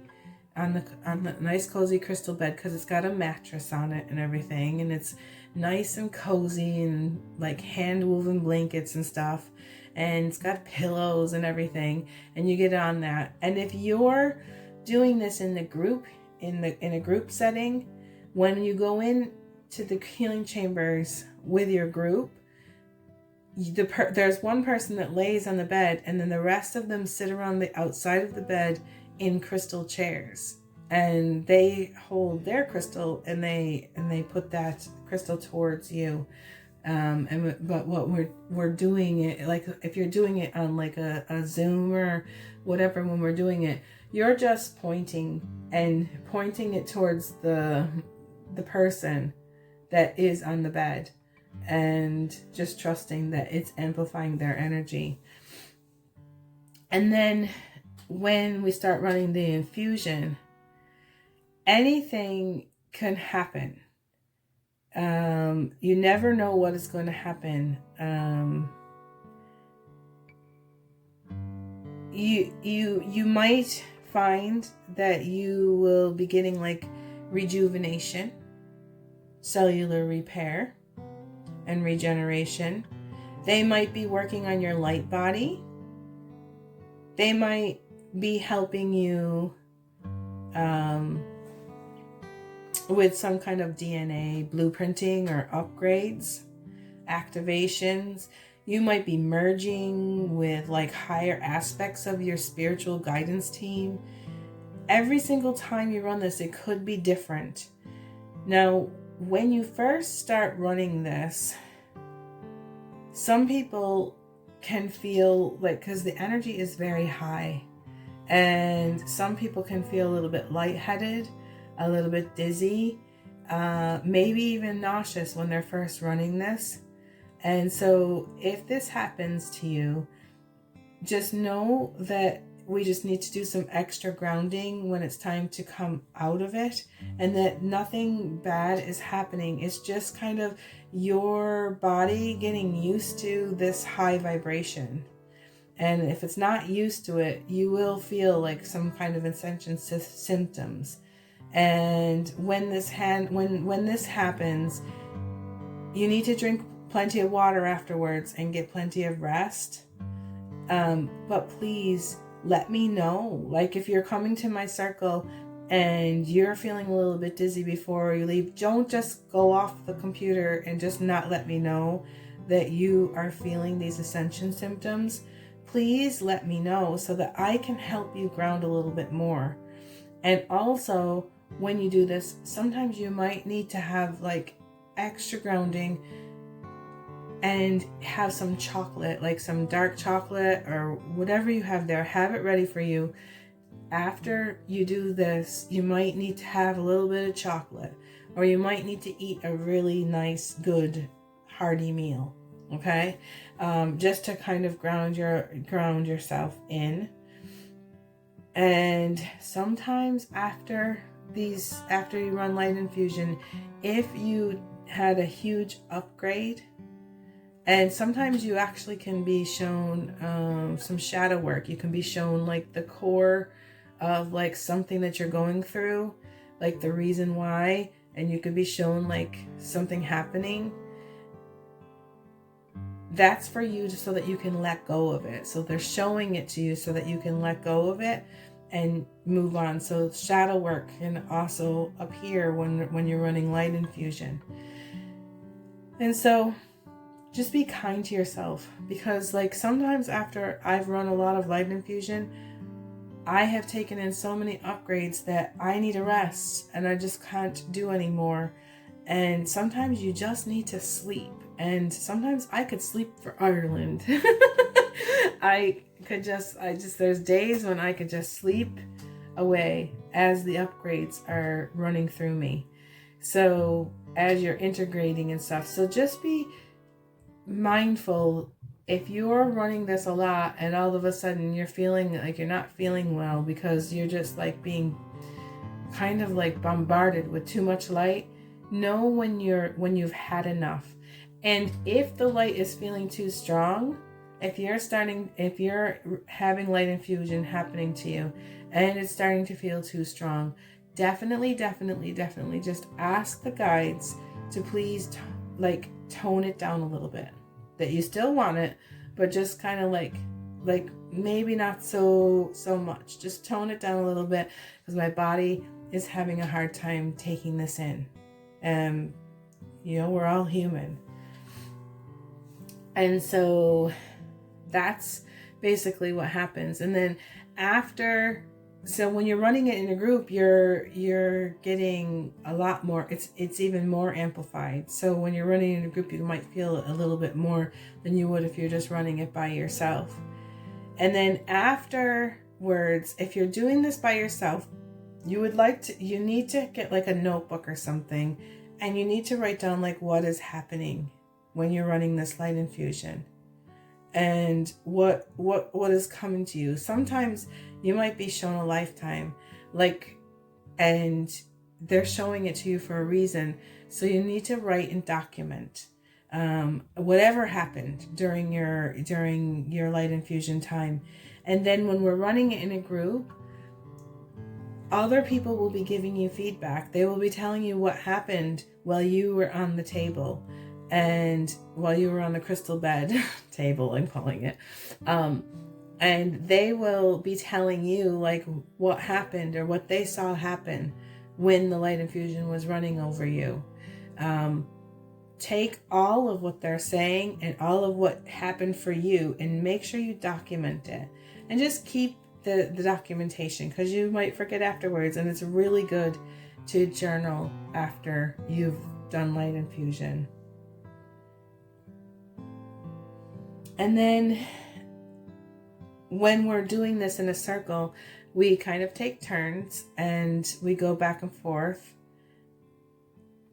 crystal bed, because it's got a mattress on it and everything, and it's nice and cozy and like hand woven blankets and stuff. And it's got pillows and everything. And you get on that. And if you're doing this in the group, in a group setting, when you go in to the healing chambers with your group, there's one person that lays on the bed, and then the rest of them sit around the outside of the bed in crystal chairs, and they hold their crystal and they put that crystal towards you. But what we're doing it, like if you're doing it on like a Zoom or whatever, when we're doing it, you're just pointing it towards the person that is on the bed, and just trusting that it's amplifying their energy. And then when we start running the infusion, anything can happen. You never know what is going to happen. You might find that you will be getting like rejuvenation, cellular repair, and regeneration. They might be working on your light body. They might be helping you with some kind of DNA blueprinting or upgrades, activations. You might be merging with like higher aspects of your spiritual guidance team. Every single time you run this, it could be different. Now, when you first start running this, some people can feel like, because the energy is very high, and some people can feel a little bit lightheaded, a little bit dizzy, maybe even nauseous when they're first running this. And so if this happens to you, just know that we just need to do some extra grounding when it's time to come out of it, and that nothing bad is happening. It's just kind of your body getting used to this high vibration. And if it's not used to it, you will feel like some kind of ascension symptoms. And when this happens, you need to drink plenty of water afterwards and get plenty of rest. But please let me know. Like if you're coming to my circle and you're feeling a little bit dizzy before you leave, don't just go off the computer and just not let me know that you are feeling these ascension symptoms. Please let me know so that I can help you ground a little bit more. And also, when you do this, sometimes you might need to have like extra grounding and have some chocolate, like some dark chocolate or whatever you have there. Have it ready for you. After you do this, you might need to have a little bit of chocolate, or you might need to eat a really nice, good, hearty meal. Okay, just to kind of ground yourself in. And sometimes after you run light infusion, if you had a huge upgrade, and sometimes you actually can be shown some shadow work. You can be shown like the core of like something that you're going through, like the reason why, and you could be shown like something happening. That's for you so that you can let go of it. So they're showing it to you so that you can let go of it and move on. So shadow work can also appear when you're running light infusion. And so just be kind to yourself, because like sometimes after I've run a lot of light infusion, I have taken in so many upgrades that I need a rest and I just can't do anymore. And sometimes you just need to sleep. And sometimes I could sleep for Ireland. There's days when I could just sleep away as the upgrades are running through me. So as you're integrating and stuff. So just be mindful if you're running this a lot and all of a sudden you're feeling like you're not feeling well because you're just like being kind of like bombarded with too much light. Know when you've had enough. And if the light is feeling too strong, if you're having light infusion happening to you and it's starting to feel too strong, definitely just ask the guides to please like tone it down a little bit. That you still want it, but just kind of like maybe not so much. Just tone it down a little bit, because my body is having a hard time taking this in. And you know, we're all human. And so that's basically what happens. And then after, so when you're running it in a group, you're getting a lot more, it's even more amplified. So when you're running in a group, you might feel a little bit more than you would if you're just running it by yourself. And then afterwards, if you're doing this by yourself, you need to get like a notebook or something, and you need to write down like what is happening when you're running this light infusion, and what is coming to you. Sometimes you might be shown a lifetime, and they're showing it to you for a reason. So you need to write and document whatever happened during your light infusion time. And then when we're running it in a group, other people will be giving you feedback. They will be telling you what happened while you were on the table, and while you were on the crystal bed table, I'm calling it. And they will be telling you like what happened or what they saw happen when the light infusion was running over you. Take all of what they're saying and all of what happened for you, and make sure you document it, and just keep the documentation, because you might forget afterwards. And it's really good to journal after you've done light infusion. And then when we're doing this in a circle, we kind of take turns and we go back and forth.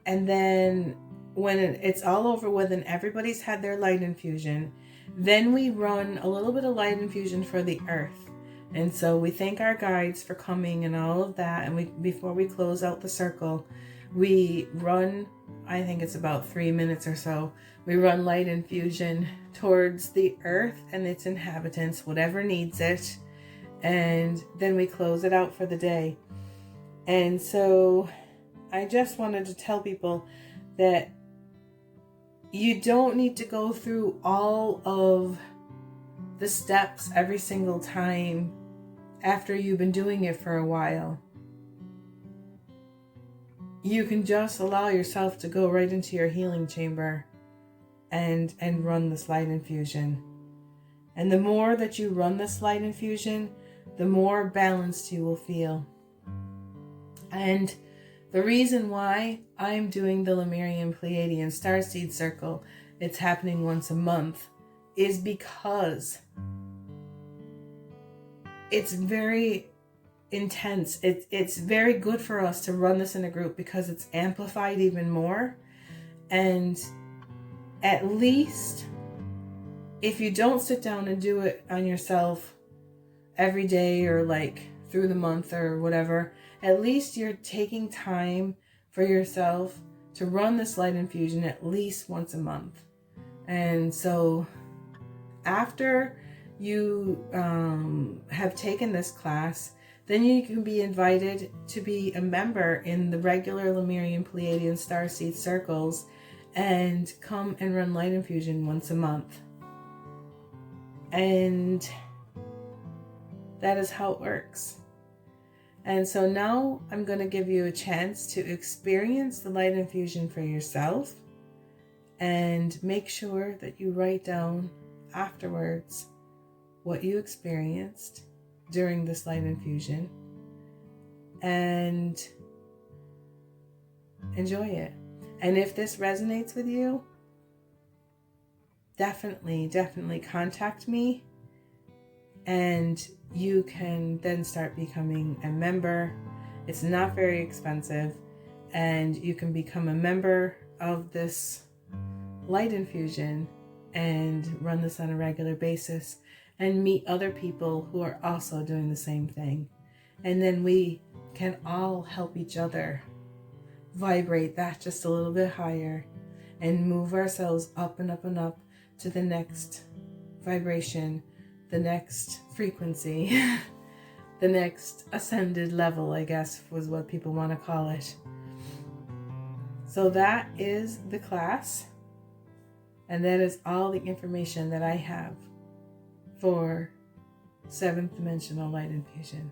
And then when it's all over with and everybody's had their light infusion, then we run a little bit of light infusion for the earth. And so we thank our guides for coming and all of that. And before we close out the circle, we run, I think it's about 3 minutes or so, we run light infusion towards the earth and its inhabitants, whatever needs it. And then we close it out for the day. And so I just wanted to tell people that you don't need to go through all of the steps every single time after you've been doing it for a while. You can just allow yourself to go right into your healing chamber and run this light infusion. And the more that you run this light infusion, the more balanced you will feel. And the reason why I'm doing the Lemurian Pleiadian Starseed Circle, it's happening once a month, is because it's very intense. It's very good for us to run this in a group because it's amplified even more. And at least if you don't sit down and do it on yourself every day or like through the month or whatever, at least you're taking time for yourself to run this light infusion at least once a month. And so after you have taken this class, then you can be invited to be a member in the regular Lemurian Pleiadian Starseed Circles and come and run light infusion once a month. And that is how it works. And so now I'm going to give you a chance to experience the light infusion for yourself, and make sure that you write down afterwards what you experienced during this light infusion and enjoy it. And if this resonates with you, definitely contact me, and you can then start becoming a member. It's not very expensive, and you can become a member of this light infusion and run this on a regular basis and meet other people who are also doing the same thing. And then we can all help each other vibrate that just a little bit higher and move ourselves up and up and up to the next vibration, the next frequency, the next ascended level, I guess was what people want to call it. So that is the class. And that is all the information that I have for 7th Dimensional Light Infusion.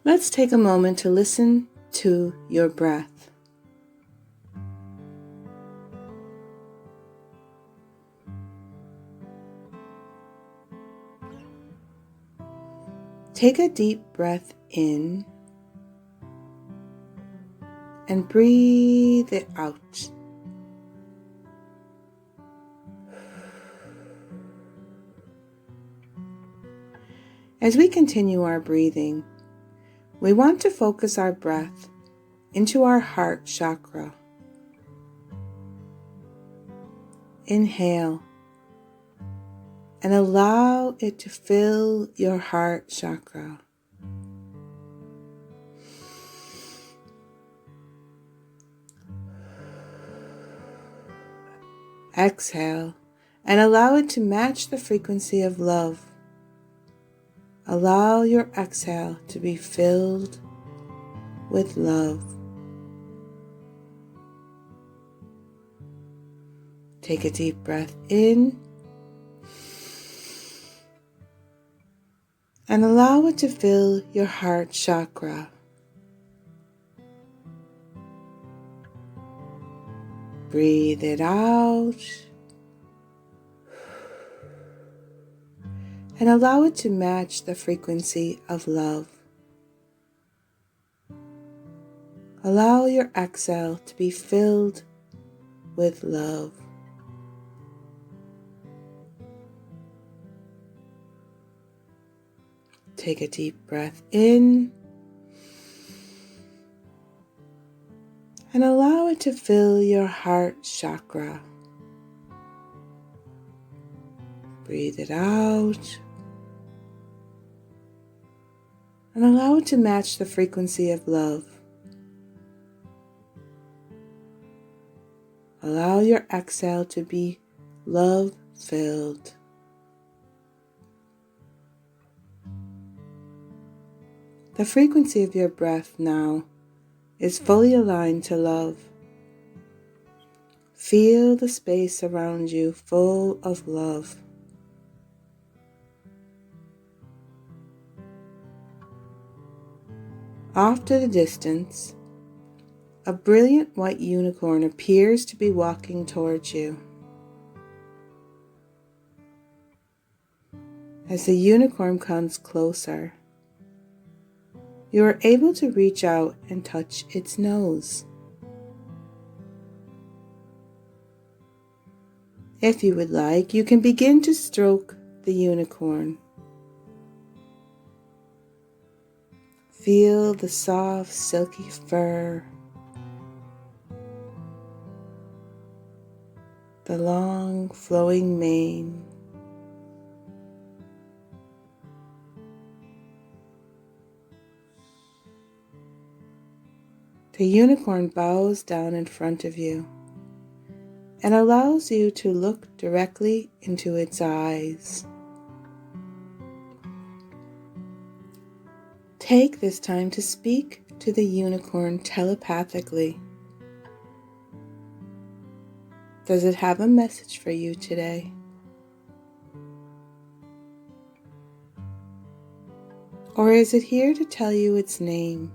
Let's take a moment to listen to your breath. Take a deep breath in and breathe it out. As we continue our breathing, we want to focus our breath into our heart chakra. Inhale and allow it to fill your heart chakra. Exhale and allow it to match the frequency of love. Allow your exhale to be filled with love. Take a deep breath in and allow it to fill your heart chakra. Breathe it out and allow it to match the frequency of love. Allow your exhale to be filled with love. Take a deep breath in and allow it to fill your heart chakra. Breathe it out and allow it to match the frequency of love. Allow your exhale to be love-filled. The frequency of your breath now is fully aligned to love. Feel the space around you full of love. Off to the distance, a brilliant white unicorn appears to be walking towards you. As the unicorn comes closer, you are able to reach out and touch its nose. If you would like, you can begin to stroke the unicorn. Feel the soft, silky fur, the long, flowing mane. The unicorn bows down in front of you and allows you to look directly into its eyes. Take this time to speak to the unicorn telepathically. Does it have a message for you today? Or is it here to tell you its name?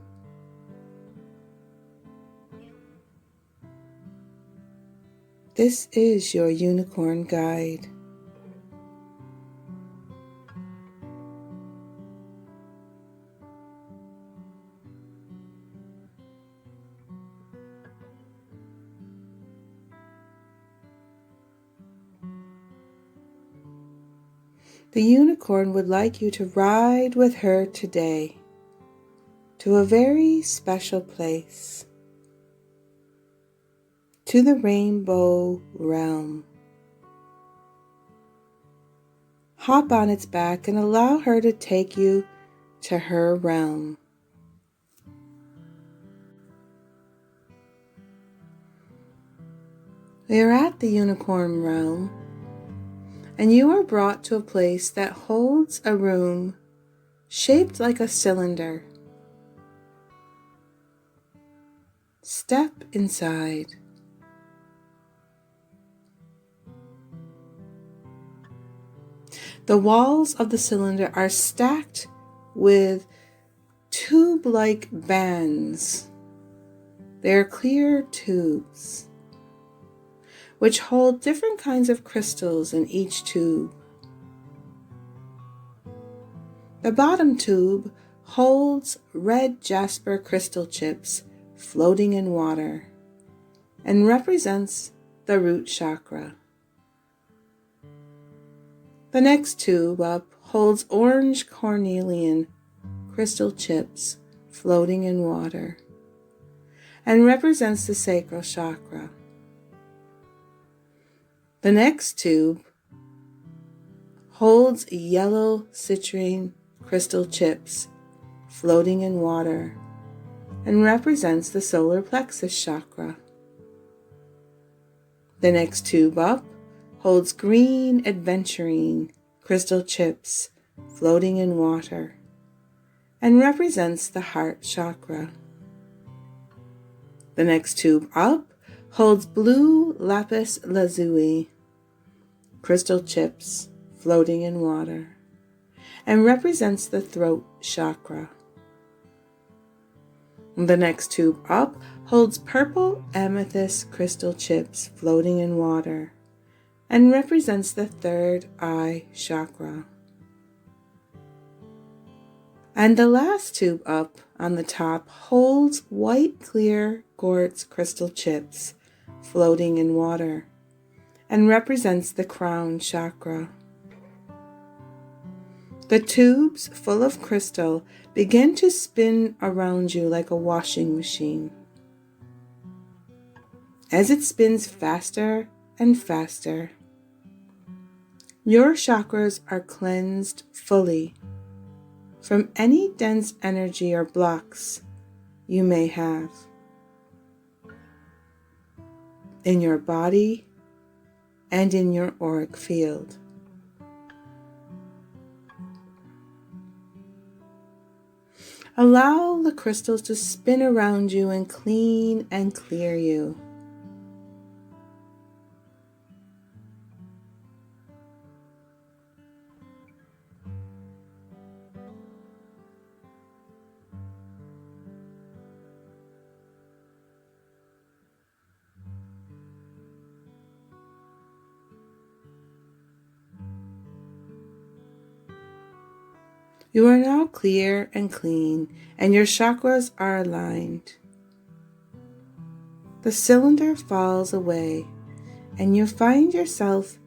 This is your unicorn guide. The unicorn would like you to ride with her today to a very special place, to the rainbow realm. Hop on its back and allow her to take you to her realm. We are at the unicorn realm, and you are brought to a place that holds a room shaped like a cylinder. step inside. The walls of the cylinder are stacked with tube-like bands. They are clear tubes, which hold different kinds of crystals in each tube. The bottom tube holds red jasper crystal chips floating in water and represents the root chakra. The next tube up holds orange cornelian crystal chips floating in water and represents the sacral chakra. The next tube holds yellow citrine crystal chips floating in water and represents the solar plexus chakra. The next tube up holds green adventurine crystal chips floating in water and represents the heart chakra. The next tube up holds blue lapis lazuli crystal chips floating in water and represents the throat chakra. The next tube up holds purple amethyst crystal chips floating in water and represents the third eye chakra. And the last tube up on the top holds white clear quartz crystal chips floating in water and represents the crown chakra. The tubes full of crystal begin to spin around you like a washing machine. As it spins faster and faster, your chakras are cleansed fully from any dense energy or blocks you may have in your body and in your auric field. Allow the crystals to spin around you and clean and clear you. You are now clear and clean, and your chakras are aligned. The cylinder falls away, and you find yourself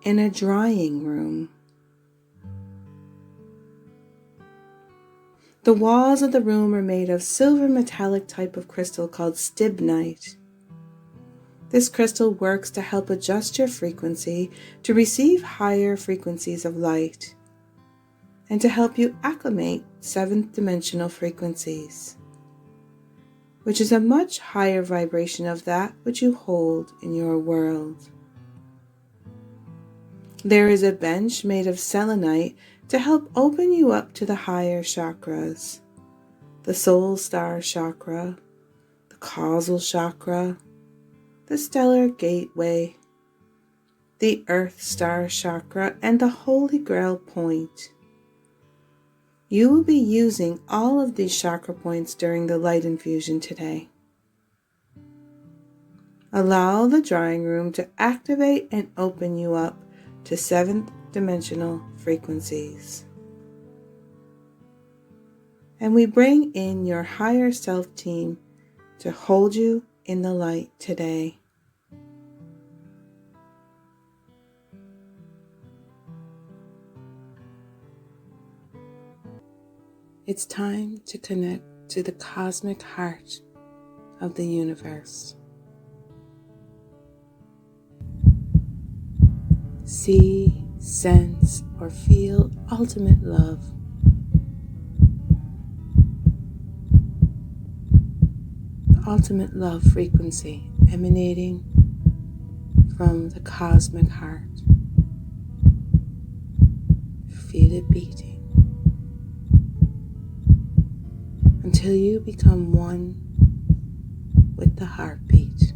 in a drying room. The walls of the room are made of silver metallic type of crystal called stibnite. This crystal works to help adjust your frequency to receive higher frequencies of light, and to help you acclimate seventh dimensional frequencies, which is a much higher vibration of that which you hold in your world. There is a bench made of selenite to help open you up to the higher chakras, the soul star chakra, the causal chakra, the stellar gateway, the earth star chakra, and the holy grail point. You will be using all of these chakra points during the light infusion today. Allow the drawing room to activate and open you up to seventh dimensional frequencies. And we bring in your higher self team to hold you in the light today. It's time to connect to the cosmic heart of the universe. See, sense, or feel ultimate love. The ultimate love frequency emanating from the cosmic heart. Feel it beating until you become one the heartbeat.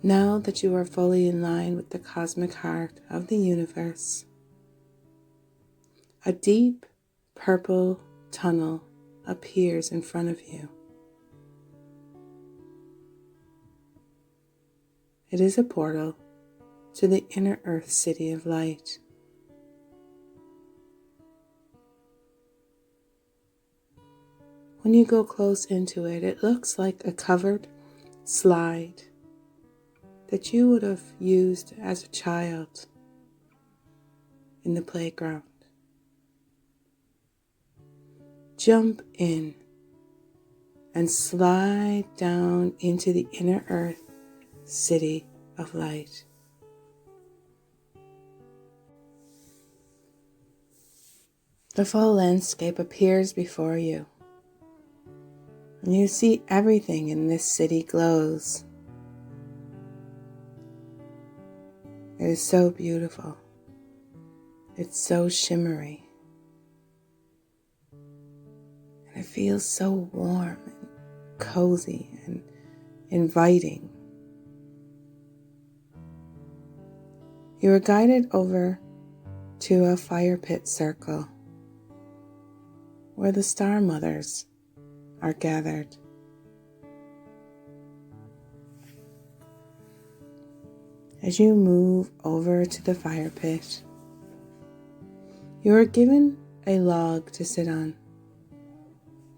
Now that you are fully in line with the cosmic heart of the universe, a deep purple tunnel appears in front of you. It is a portal to the inner earth city of light. When you go close into it, it looks like a covered slide that you would have used as a child in the playground. Jump in and slide down into the inner earth city of light. The full landscape appears before you, and you see everything in this city glows. It is so beautiful. It's so shimmery. And it feels so warm and cozy and inviting. You are guided over to a fire pit circle where the star mothers are gathered. As you move over to the fire pit, you are given a log to sit on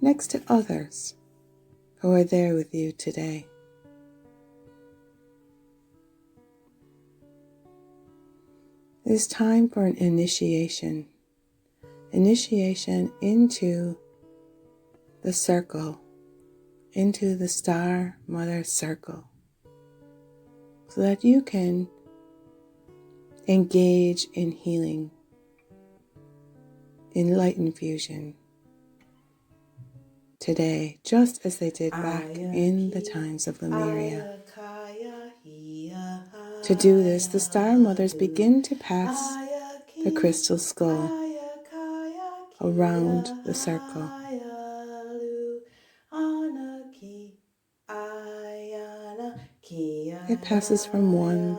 next to others who are there with you today. It is time for an initiation into the circle, into the Star Mother Circle, so that you can engage in healing, in light infusion today, just as they did back in the times of Lemuria. To do this, the Star Mothers begin to pass the crystal skull around the circle. It passes from one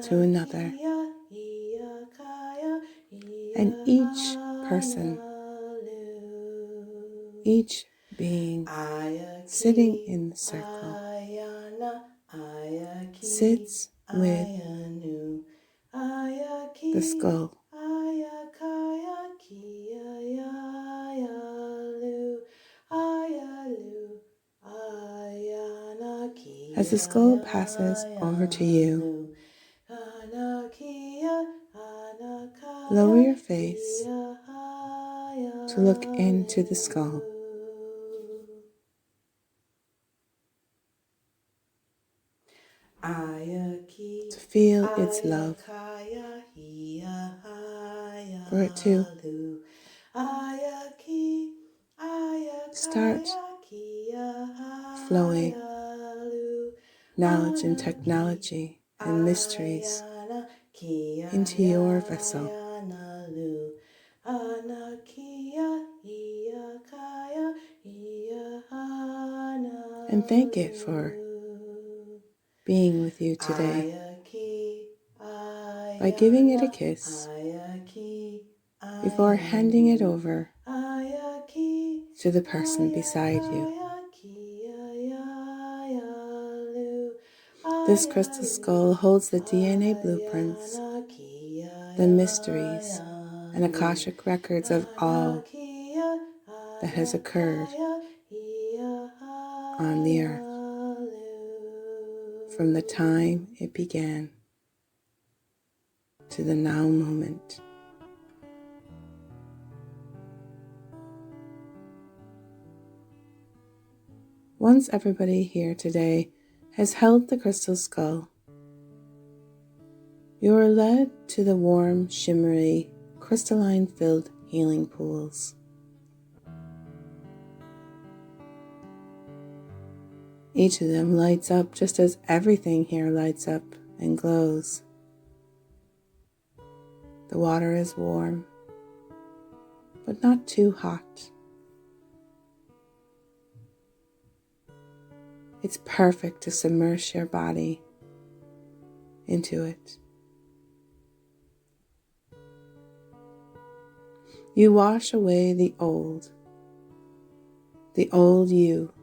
to another, and each person, each being sitting in the circle, sits with the skull. As the skull passes over to you, lower your face to look into the skull. To feel its love, for it to start flowing knowledge and technology and mysteries into your vessel. And thank it for being with you today. by giving it a kiss before handing it over to the person beside you. This crystal skull holds the DNA blueprints, the mysteries, and Akashic records of all that has occurred on the earth from the time it began to the now moment. Once everybody here today has held the crystal skull, you are led to the warm, shimmery, crystalline-filled healing pools. Each of them lights up just as everything here lights up and glows. The water is warm, but not too hot. It's perfect to submerge your body into it. You wash away the old you,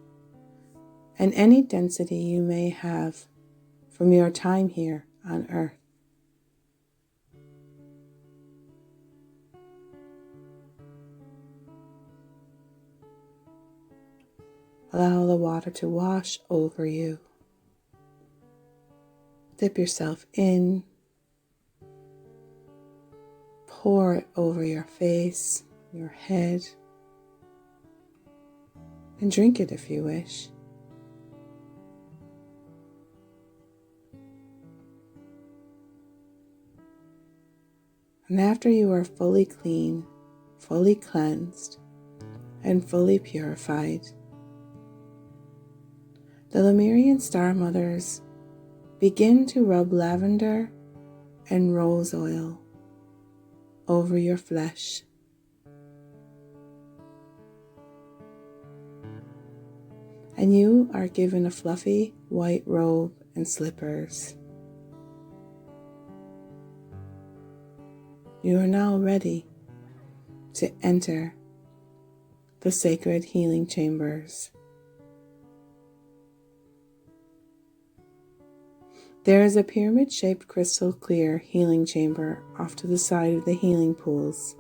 and any density you may have from your time here on earth. Allow the water to wash over you. Dip yourself in. Pour it over your face, your head, and drink it if you wish. And after you are fully clean, fully cleansed, and fully purified, the Lemurian Star Mothers begin to rub lavender and rose oil over your flesh. And you are given a fluffy white robe and slippers. You are now ready to enter the sacred healing chambers. There is a pyramid-shaped crystal clear healing chamber off to the side of the healing pools.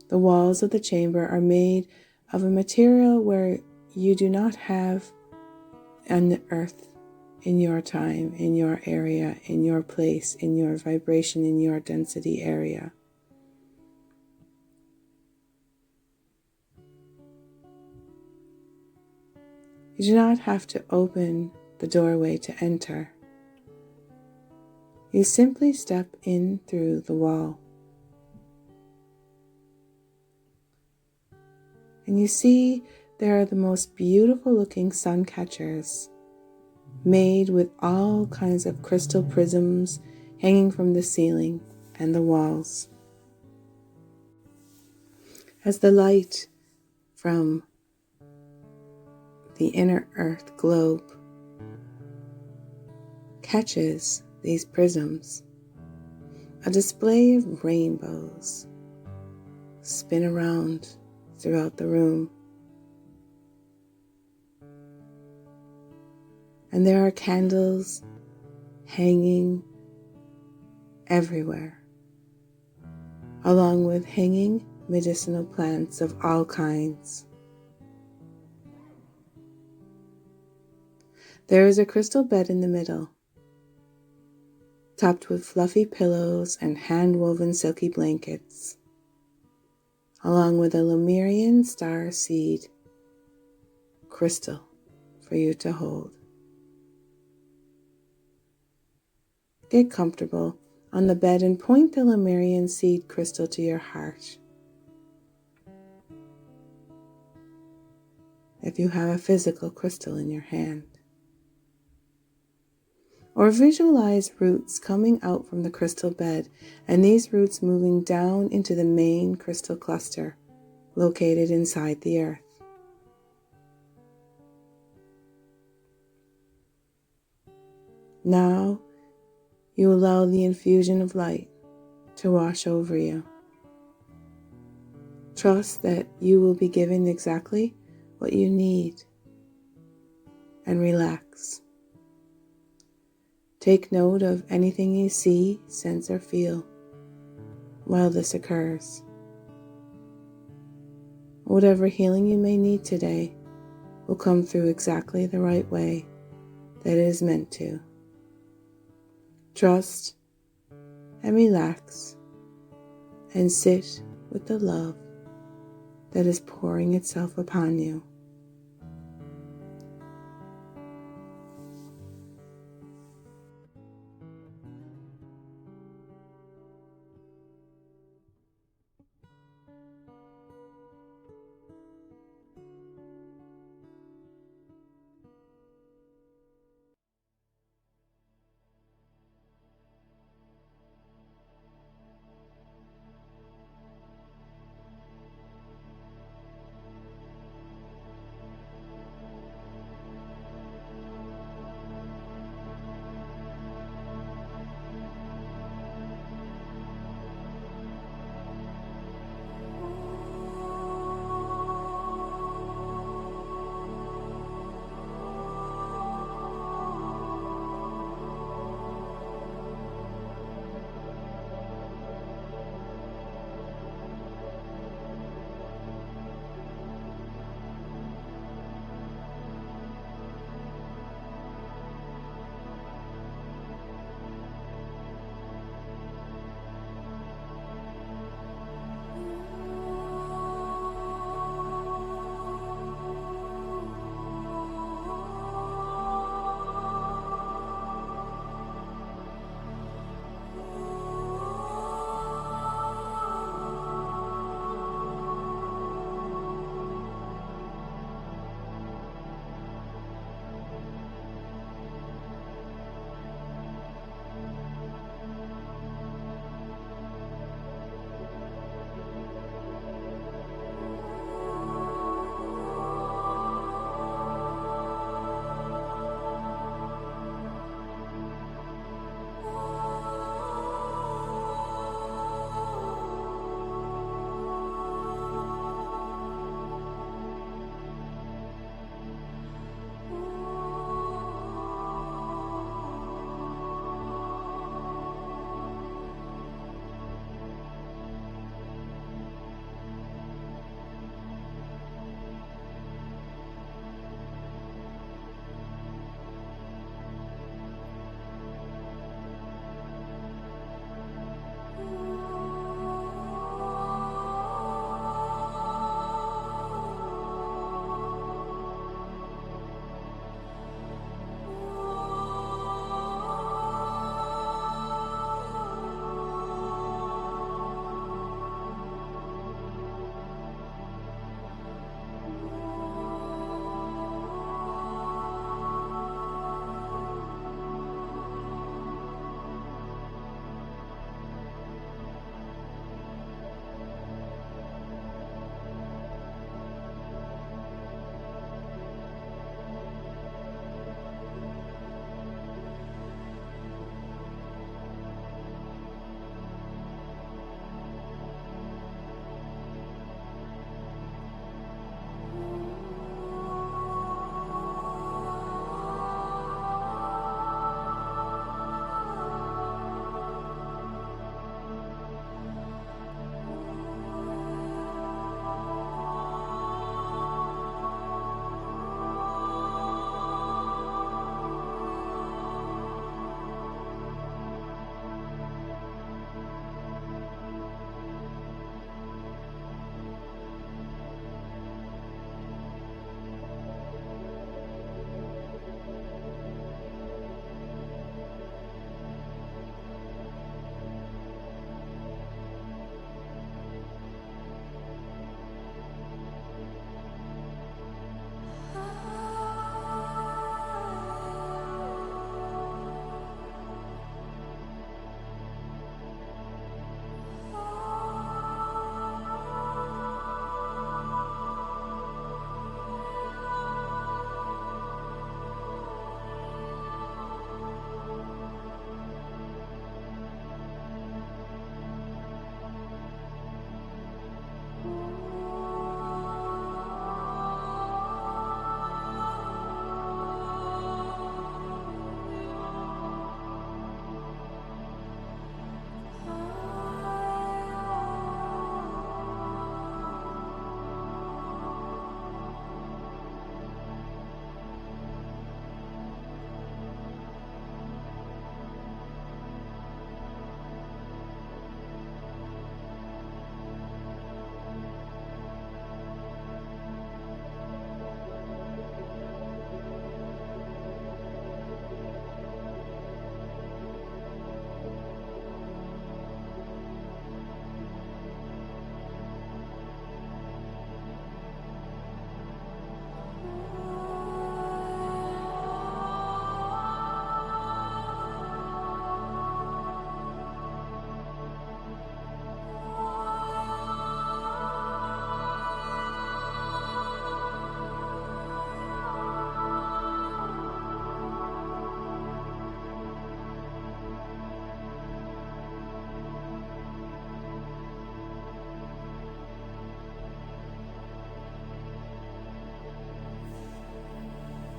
The walls of the chamber are made of a material where you do not have on the earth, in your time, in your area, in your place, in your vibration, in your density area. You do not have to open the doorway to enter. You simply step in through the wall. And you see there are the most beautiful looking sun catchers made with all kinds of crystal prisms hanging from the ceiling and the walls. As the light from the inner earth globe catches these prisms, a display of rainbows spin around throughout the room. And there are candles hanging everywhere, along with hanging medicinal plants of all kinds. There is a crystal bed in the middle, topped with fluffy pillows and hand-woven silky blankets, along with a Lemurian star seed crystal for you to hold. Get comfortable on the bed and point the Lemurian seed crystal to your heart. If you have a physical crystal in your hand. Or visualize roots coming out from the crystal bed, and these roots moving down into the main crystal cluster located inside the earth. Now You allow the infusion of light to wash over you. Trust that you will be given exactly what you need, and relax. Take note of anything you see, sense, or feel while this occurs. Whatever healing you may need today will come through exactly the right way that it is meant to. Trust and relax and sit with the love that is pouring itself upon you.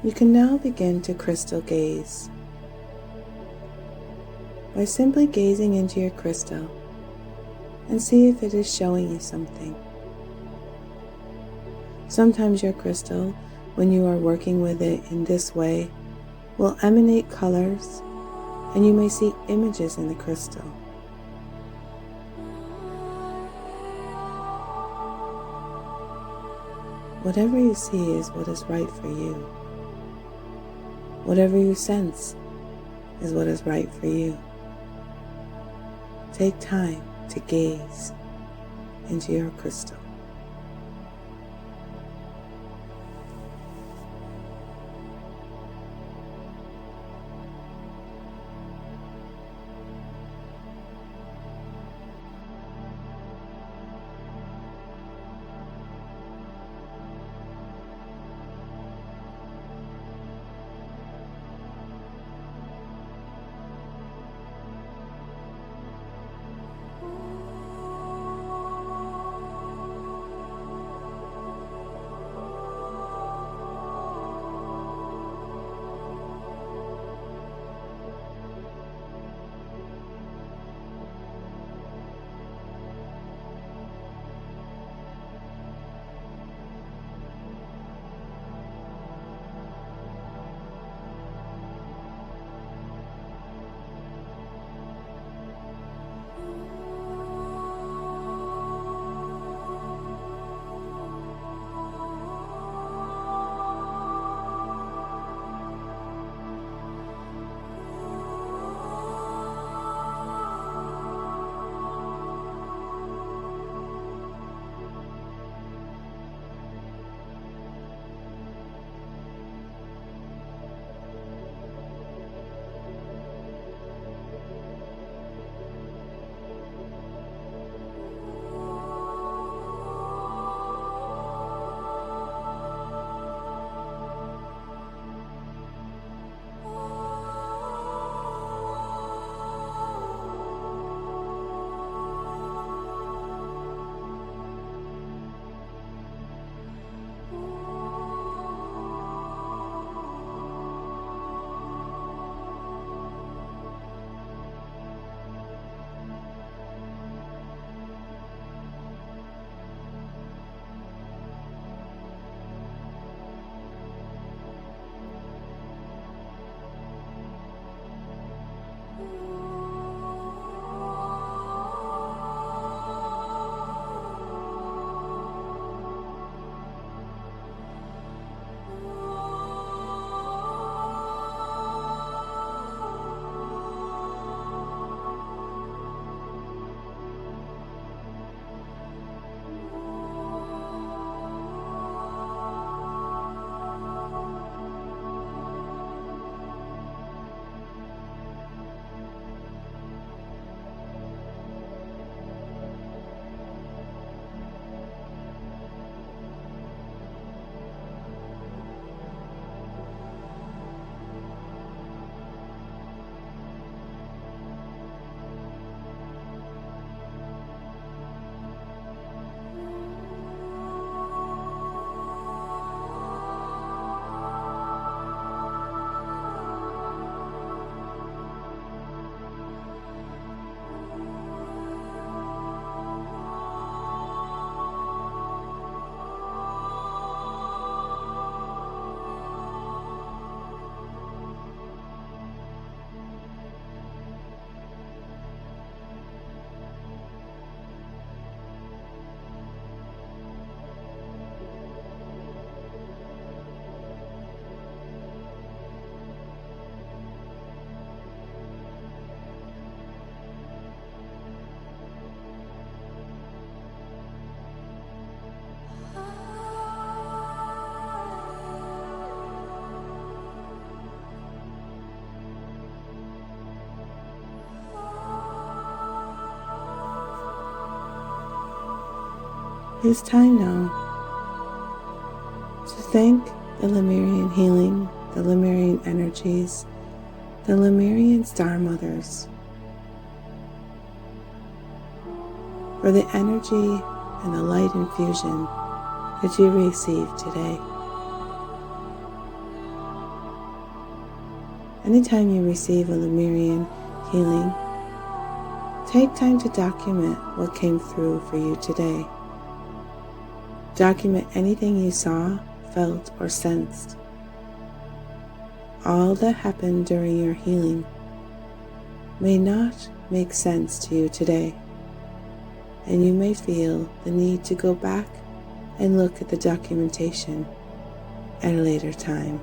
You can now begin to crystal gaze. By simply gazing into your crystal and see if it is showing you something. Sometimes your crystal, when you are working with it in this way, will emanate colors, and you may see images in the crystal. Whatever you see is what is right for you. Whatever you sense is what is right for you. Take time to gaze into your crystal. It's time now to thank the Lemurian healing, the Lemurian energies, the Lemurian star mothers for the energy and the light infusion that you received today. Anytime you receive a Lemurian healing, take time to document what came through for you today. Document anything you saw, felt, or sensed. All that happened during your healing may not make sense to you today, and you may feel the need to go back and look at the documentation at a later time.